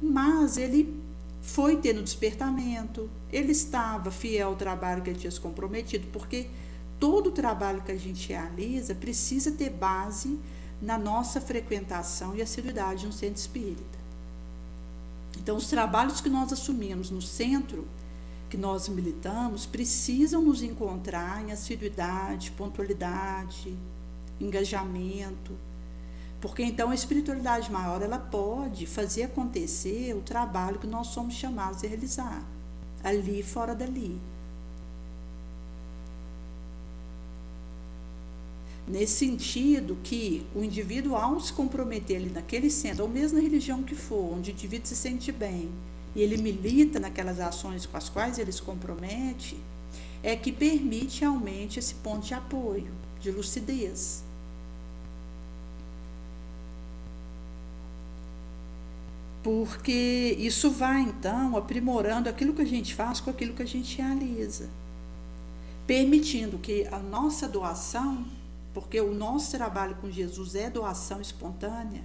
Mas ele foi tendo despertamento, ele estava fiel ao trabalho que ele tinha se comprometido, porque todo o trabalho que a gente realiza precisa ter base na nossa frequentação e assiduidade no centro espírita. Então, os trabalhos que nós assumimos no centro que nós militamos precisam nos encontrar em assiduidade, pontualidade, engajamento, porque então a espiritualidade maior ela pode fazer acontecer o trabalho que nós somos chamados a realizar, ali e fora dali. Nesse sentido que o indivíduo, ao se comprometer ali naquele centro, ou mesmo na religião que for, onde o indivíduo se sente bem, e ele milita naquelas ações com as quais ele se compromete, é que permite realmente esse ponto de apoio, de lucidez. Porque isso vai, então, aprimorando aquilo que a gente faz com aquilo que a gente realiza, permitindo que a nossa doação, porque o nosso trabalho com Jesus é doação espontânea,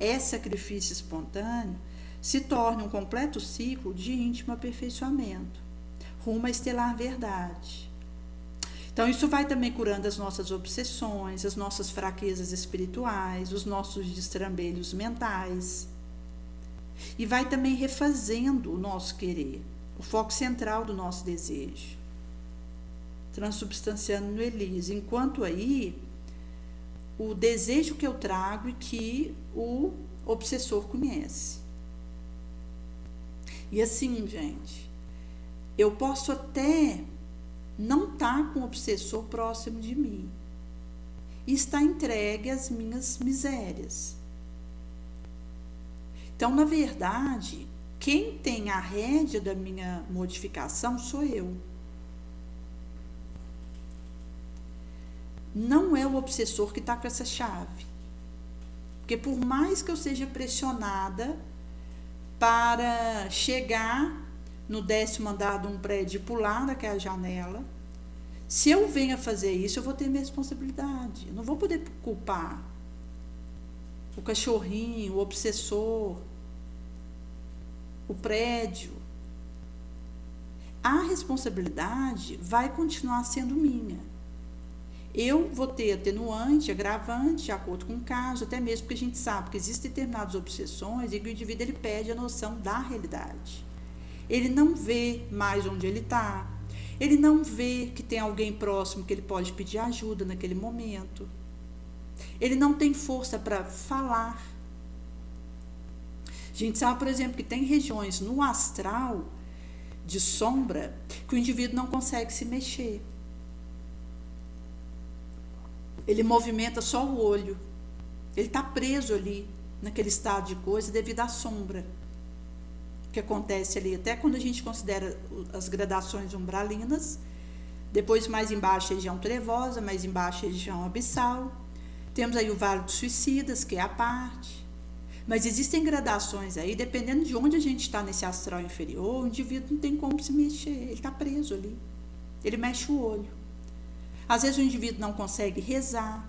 é sacrifício espontâneo, se torne um completo ciclo de íntimo aperfeiçoamento, rumo à estelar verdade. Então, isso vai também curando as nossas obsessões, as nossas fraquezas espirituais, os nossos destrambelhos mentais, e vai também refazendo o nosso querer, o foco central do nosso desejo, transubstanciando no Elise, enquanto aí o desejo que eu trago e que o obsessor conhece. E assim, gente, eu posso até não estar com o obsessor próximo de mim e estar entregue às minhas misérias. Então, na verdade, quem tem a rédea da minha modificação sou eu. Não é o obsessor que está com essa chave. Porque por mais que eu seja pressionada para chegar no 10º andar de um prédio e pular daquela janela, se eu venho a fazer isso, eu vou ter minha responsabilidade. Eu não vou poder culpar o cachorrinho, o obsessor, o prédio. A responsabilidade vai continuar sendo minha. Eu vou ter atenuante, agravante, de acordo com o caso, até mesmo porque a gente sabe que existem determinadas obsessões e que o indivíduo ele perde a noção da realidade. Ele não vê mais onde ele está. Ele não vê que tem alguém próximo que ele pode pedir ajuda naquele momento. Ele não tem força para falar. A gente sabe, por exemplo, que tem regiões no astral de sombra que o indivíduo não consegue se mexer. Ele movimenta só o olho. Ele está preso ali, naquele estado de coisa, devido à sombra que acontece ali. Até quando a gente considera as gradações umbralinas, depois mais embaixo a região trevosa, mais embaixo a região abissal. Temos aí o Vale dos Suicidas, que é a parte. Mas existem gradações aí, dependendo de onde a gente está nesse astral inferior, o indivíduo não tem como se mexer, ele está preso ali. Ele mexe o olho. Às vezes o indivíduo não consegue rezar.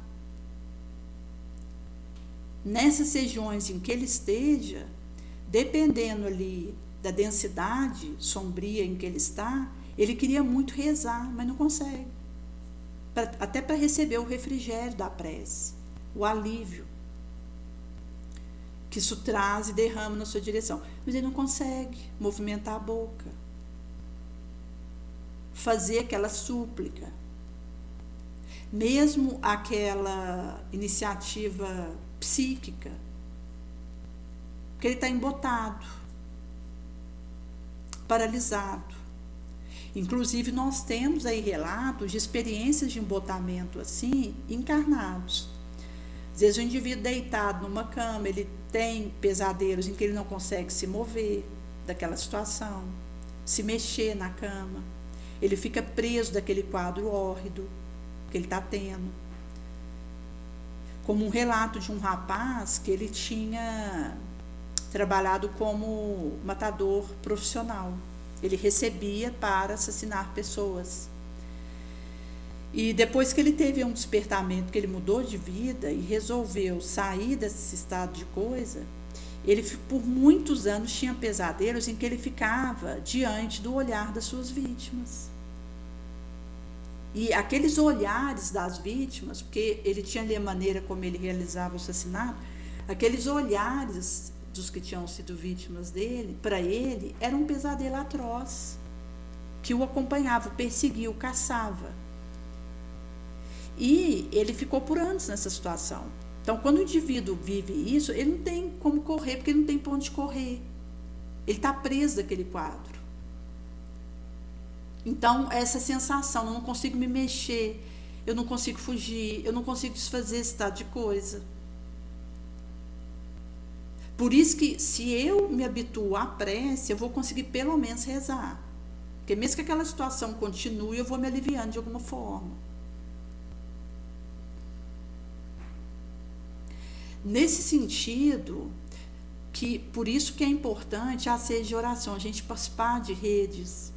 Nessas regiões em que ele esteja, dependendo ali da densidade sombria em que ele está, ele queria muito rezar, mas não consegue. Até para receber o refrigério da prece, o alívio que isso traz e derrama na sua direção. Mas ele não consegue movimentar a boca, fazer aquela súplica. Mesmo aquela iniciativa psíquica, porque ele está embotado, paralisado. Inclusive, nós temos aí relatos de experiências de embotamento assim, encarnados. Às vezes o indivíduo deitado numa cama, ele tem pesadelos em que ele não consegue se mover daquela situação, se mexer na cama. Ele fica preso daquele quadro hórrido que ele está tendo. Como um relato de um rapaz que ele tinha trabalhado como matador profissional. Ele recebia para assassinar pessoas. E depois que ele teve um despertamento, que ele mudou de vida e resolveu sair desse estado de coisa, ele por muitos anos tinha pesadelos em que ele ficava diante do olhar das suas vítimas. E aqueles olhares das vítimas, porque ele tinha ali a maneira como ele realizava o assassinato, aqueles olhares dos que tinham sido vítimas dele, para ele, era um pesadelo atroz, que o acompanhava, o perseguia, o caçava. E ele ficou por anos nessa situação. Então, quando o indivíduo vive isso, ele não tem como correr, porque ele não tem para onde correr. Ele está preso daquele quadro. Então, essa sensação, eu não consigo me mexer, eu não consigo fugir, eu não consigo desfazer esse estado de coisa. Por isso que, se eu me habituo à prece, eu vou conseguir pelo menos rezar. Porque mesmo que aquela situação continue, eu vou me aliviando de alguma forma. Nesse sentido, que por isso que é importante a rede de oração, a gente participar de redes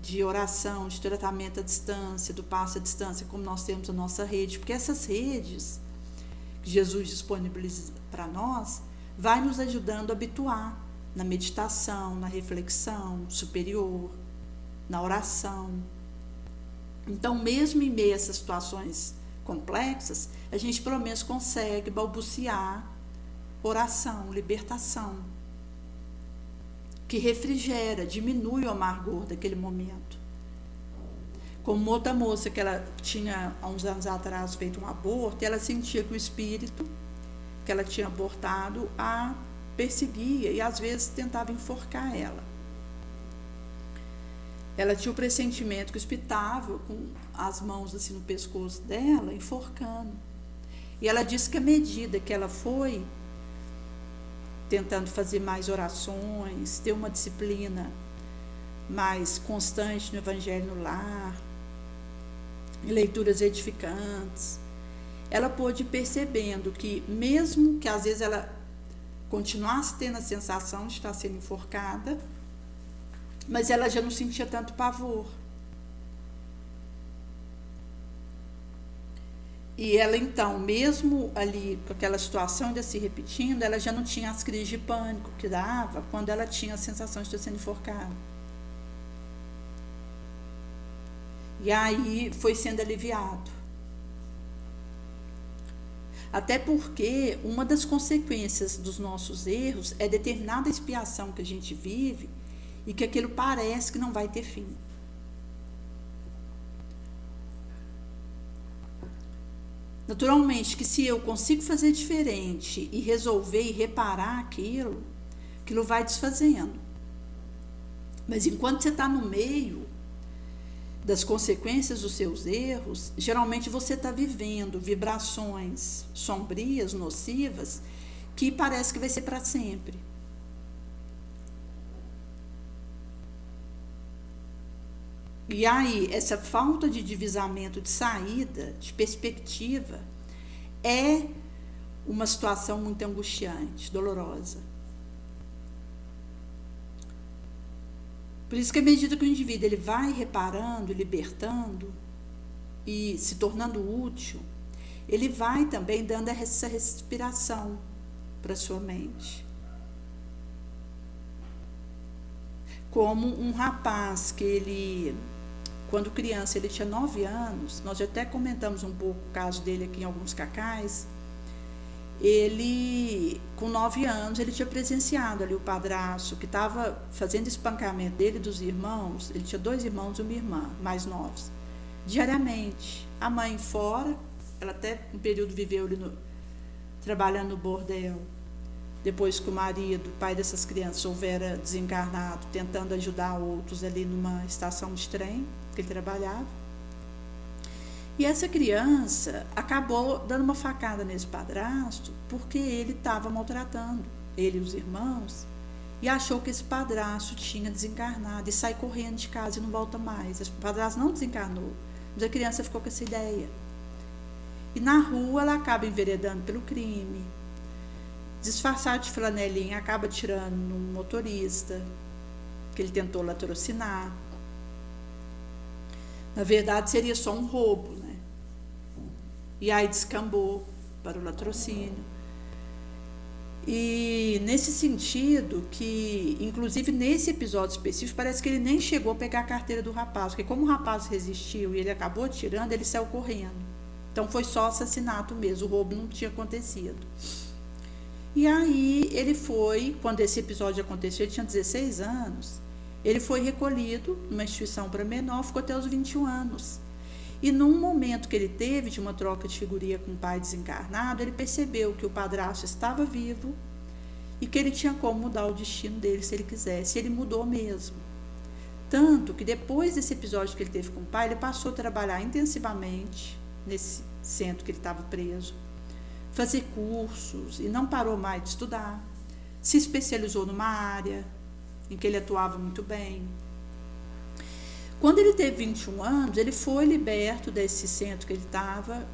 de oração, de tratamento à distância, do passo à distância, como nós temos a nossa rede, porque essas redes que Jesus disponibiliza para nós, vai nos ajudando a habituar na meditação, na reflexão superior, na oração. Então, mesmo em meio a essas situações complexas, a gente pelo menos consegue balbuciar oração, libertação, que refrigera, diminui o amargor daquele momento. Como outra moça que ela tinha, há uns anos atrás, feito um aborto, e ela sentia que o espírito que ela tinha abortado a perseguia e às vezes tentava enforcar ela. Ela tinha o pressentimento que o espírito estava com as mãos assim no pescoço dela, enforcando. E ela disse que à medida que ela foi tentando fazer mais orações, ter uma disciplina mais constante no Evangelho no lar, leituras edificantes, ela pôde ir percebendo que, mesmo que às vezes ela continuasse tendo a sensação de estar sendo enforcada, mas ela já não sentia tanto pavor. E ela então, mesmo ali com aquela situação ainda se repetindo, ela já não tinha as crises de pânico que dava quando ela tinha a sensação de estar sendo enforcada. E aí foi sendo aliviado. Até porque uma das consequências dos nossos erros é determinada expiação que a gente vive e que aquilo parece que não vai ter fim. Naturalmente que se eu consigo fazer diferente e resolver e reparar aquilo vai desfazendo. Mas enquanto você está no meio das consequências dos seus erros, geralmente você está vivendo vibrações sombrias, nocivas, que parece que vai ser para sempre. E aí, essa falta de divisamento, de saída, de perspectiva, é uma situação muito angustiante, dolorosa. Por isso que à medida que o indivíduo ele vai reparando, libertando e se tornando útil, ele vai também dando essa respiração para a sua mente. Como um rapaz que ele, quando criança, ele tinha 9 anos, nós já até comentamos um pouco o caso dele aqui em alguns cacais. Ele, com 9 anos, ele tinha presenciado ali o padrasto que estava fazendo espancamento dele e dos irmãos. Ele tinha 2 irmãos e uma irmã, mais novos, diariamente. A mãe fora, ela até um período viveu ali trabalhando no bordel. Depois que o marido, pai dessas crianças, houvera desencarnado, tentando ajudar outros ali numa estação de trem que ele trabalhava. E essa criança acabou dando uma facada nesse padrasto porque ele estava maltratando ele e os irmãos e achou que esse padrasto tinha desencarnado e sai correndo de casa e não volta mais. Esse padrasto não desencarnou, mas a criança ficou com essa ideia. E na rua ela acaba enveredando pelo crime, disfarçado de flanelinha, acaba tirando um motorista que ele tentou latrocinar. Na verdade seria só um roubo, né? E aí descambou para o latrocínio. E nesse sentido que, inclusive nesse episódio específico, parece que ele nem chegou a pegar a carteira do rapaz, porque como o rapaz resistiu e ele acabou tirando, ele saiu correndo. Então foi só assassinato mesmo, o roubo não tinha acontecido. E aí ele foi, quando esse episódio aconteceu, ele tinha 16 anos, ele foi recolhido numa instituição para menor, ficou até os 21 anos. E num momento que ele teve de uma troca de figurinha com o pai desencarnado, ele percebeu que o padrasto estava vivo e que ele tinha como mudar o destino dele se ele quisesse. E ele mudou mesmo. Tanto que depois desse episódio que ele teve com o pai, ele passou a trabalhar intensivamente nesse centro que ele estava preso, fazer cursos e não parou mais de estudar. Se especializou numa área em que ele atuava muito bem. Quando ele teve 21 anos, ele foi liberto desse centro que ele estava.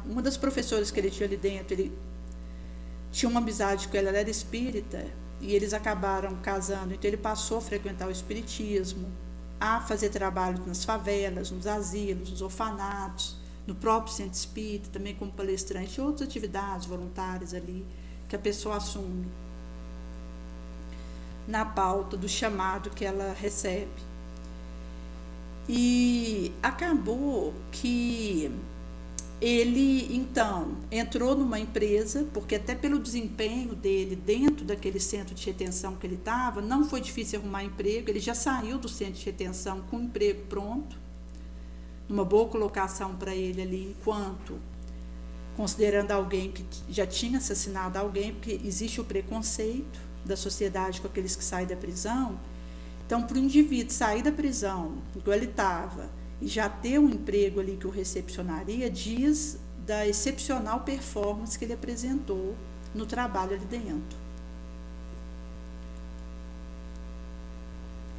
Uma das professoras que ele tinha ali dentro, ele tinha uma amizade com ela, ela era espírita, e eles acabaram casando. Então ele passou a frequentar o espiritismo, a fazer trabalho nas favelas, nos asilos, nos orfanatos, no próprio centro espírita, também como palestrante, e outras atividades voluntárias ali que a pessoa assume na pauta do chamado que ela recebe. E acabou que ele, então, entrou numa empresa, porque até pelo desempenho dele dentro daquele centro de retenção que ele estava, não foi difícil arrumar emprego, ele já saiu do centro de retenção com o emprego pronto, numa boa colocação para ele ali, enquanto, considerando alguém que já tinha assassinado alguém, porque existe o preconceito da sociedade com aqueles que saem da prisão. Então, para o indivíduo sair da prisão, igual ele estava, e já ter um emprego ali que o recepcionaria, diz da excepcional performance que ele apresentou no trabalho ali dentro.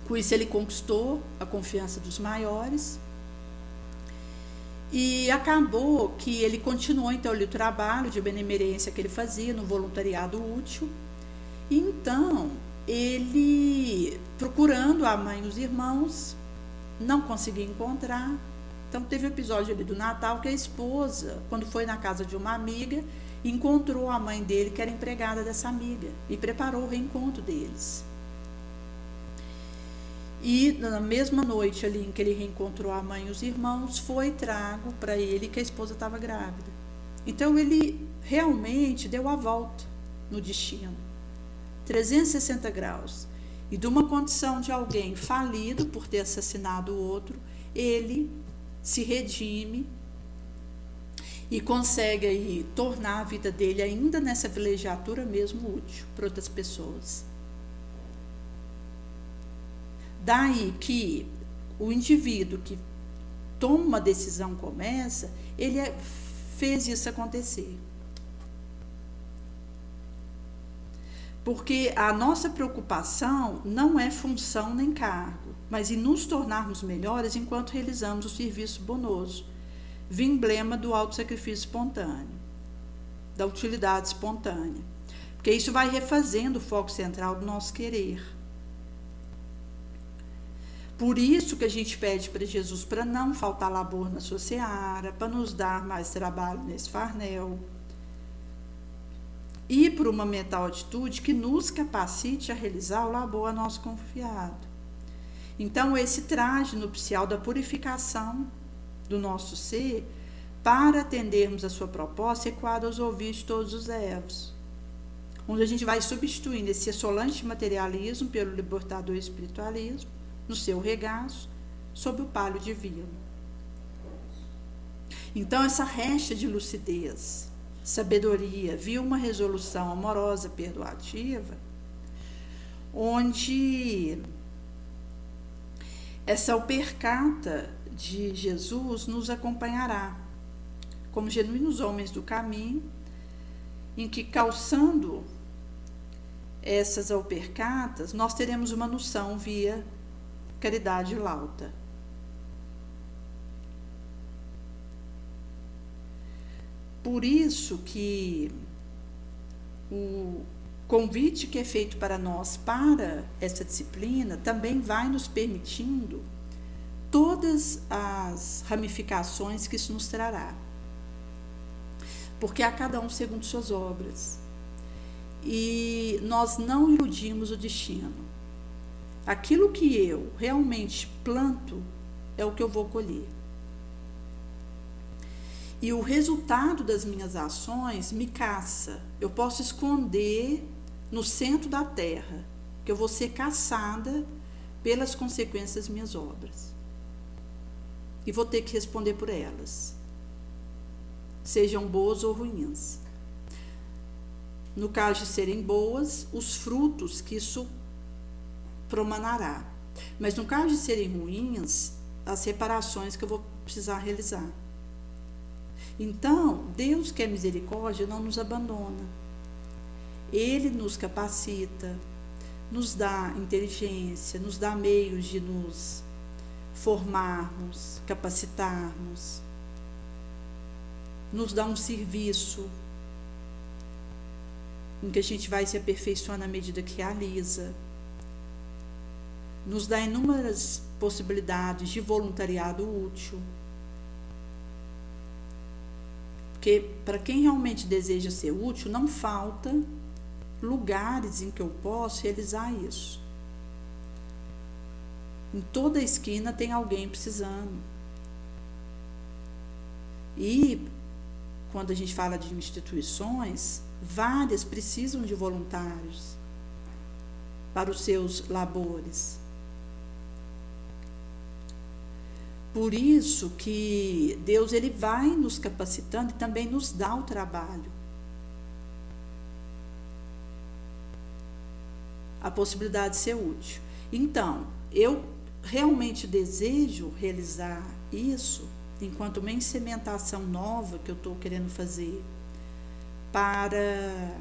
Com isso, ele conquistou a confiança dos maiores e acabou que ele continuou, então, ali o trabalho de benemerência que ele fazia no voluntariado útil. E, então, ele, procurando a mãe e os irmãos, não conseguia encontrar. Então teve o episódio ali do Natal que a esposa, quando foi na casa de uma amiga, encontrou a mãe dele, que era empregada dessa amiga, e preparou o reencontro deles. E na mesma noite ali em que ele reencontrou a mãe e os irmãos, foi trago para ele que a esposa estava grávida. Então ele realmente deu a volta no destino, 360 graus. E de uma condição de alguém falido por ter assassinado o outro, ele se redime e consegue aí tornar a vida dele, ainda nessa vilegiatura mesmo, útil para outras pessoas. Daí que o indivíduo que toma uma decisão como essa, ele fez isso acontecer. Porque a nossa preocupação não é função nem cargo, mas em nos tornarmos melhores enquanto realizamos o serviço bonoso, via emblema do autossacrifício espontâneo, da utilidade espontânea. Porque isso vai refazendo o foco central do nosso querer. Por isso que a gente pede para Jesus para não faltar labor na sua seara, para nos dar mais trabalho nesse farnel. E por uma mental atitude que nos capacite a realizar o labor a nós confiado. Então, esse traje nupcial da purificação do nosso ser, para atendermos a sua proposta, equada aos ouvidos de todos os erros, onde a gente vai substituindo esse assolante materialismo pelo libertador espiritualismo, no seu regaço, sob o palio divino. Então, essa recha de lucidez, sabedoria, via uma resolução amorosa, perdoativa, onde essa alpercata de Jesus nos acompanhará, como genuínos homens do caminho, em que, calçando essas alpercatas, nós teremos uma noção via caridade lauta. Por isso que o convite que é feito para nós para essa disciplina também vai nos permitindo todas as ramificações que isso nos trará. Porque a cada um segundo suas obras. E nós não iludimos o destino. Aquilo que eu realmente planto é o que eu vou colher. E o resultado das minhas ações me caça. Eu posso esconder no centro da terra, que eu vou ser caçada pelas consequências das minhas obras. E vou ter que responder por elas, sejam boas ou ruins. No caso de serem boas, os frutos que isso promanará. Mas no caso de serem ruins, as reparações que eu vou precisar realizar. Então, Deus, que é misericórdia, não nos abandona. Ele nos capacita, nos dá inteligência, nos dá meios de nos formarmos, capacitarmos, nos dá um serviço em que a gente vai se aperfeiçoando à medida que realiza, nos dá inúmeras possibilidades de voluntariado útil. Porque para quem realmente deseja ser útil, não falta lugares em que eu posso realizar isso. Em toda esquina tem alguém precisando. E quando a gente fala de instituições, várias precisam de voluntários para os seus labores. Por isso que Deus, ele vai nos capacitando e também nos dá o trabalho. A possibilidade de ser útil. Então, eu realmente desejo realizar isso enquanto uma incementação nova que eu estou querendo fazer para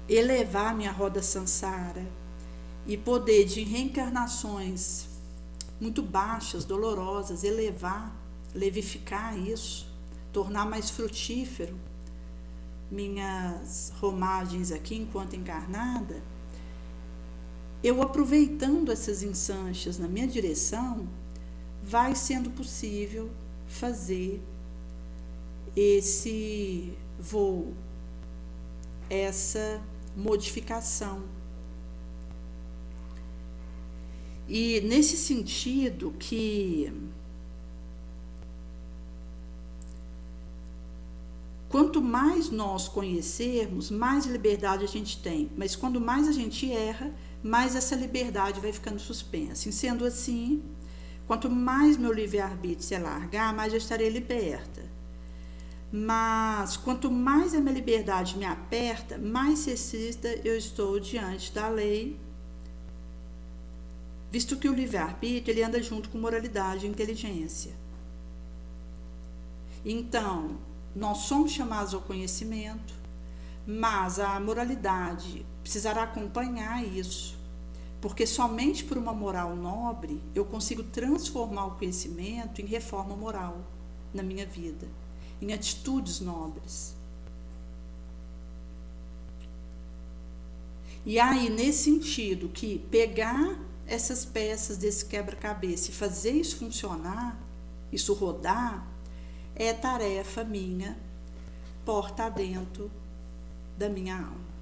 elevar minha roda samsara e poder, de reencarnações muito baixas, dolorosas, elevar, levificar isso, tornar mais frutífero minhas romagens aqui enquanto encarnada, eu aproveitando essas ensanches na minha direção, vai sendo possível fazer esse voo, essa modificação. E nesse sentido que quanto mais nós conhecermos, mais liberdade a gente tem. Mas quando mais a gente erra, mais essa liberdade vai ficando suspensa. E sendo assim, quanto mais meu livre-arbítrio se alargar, mais eu estarei liberta. Mas quanto mais a minha liberdade me aperta, mais cessista eu estou diante da lei, visto que o livre-arbítrio ele anda junto com moralidade e inteligência. Então, nós somos chamados ao conhecimento, mas a moralidade precisará acompanhar isso, porque somente por uma moral nobre eu consigo transformar o conhecimento em reforma moral na minha vida, em atitudes nobres. E aí, nesse sentido, que pegar essas peças desse quebra-cabeça e fazer isso funcionar, isso rodar, é tarefa minha, porta adentro da minha alma.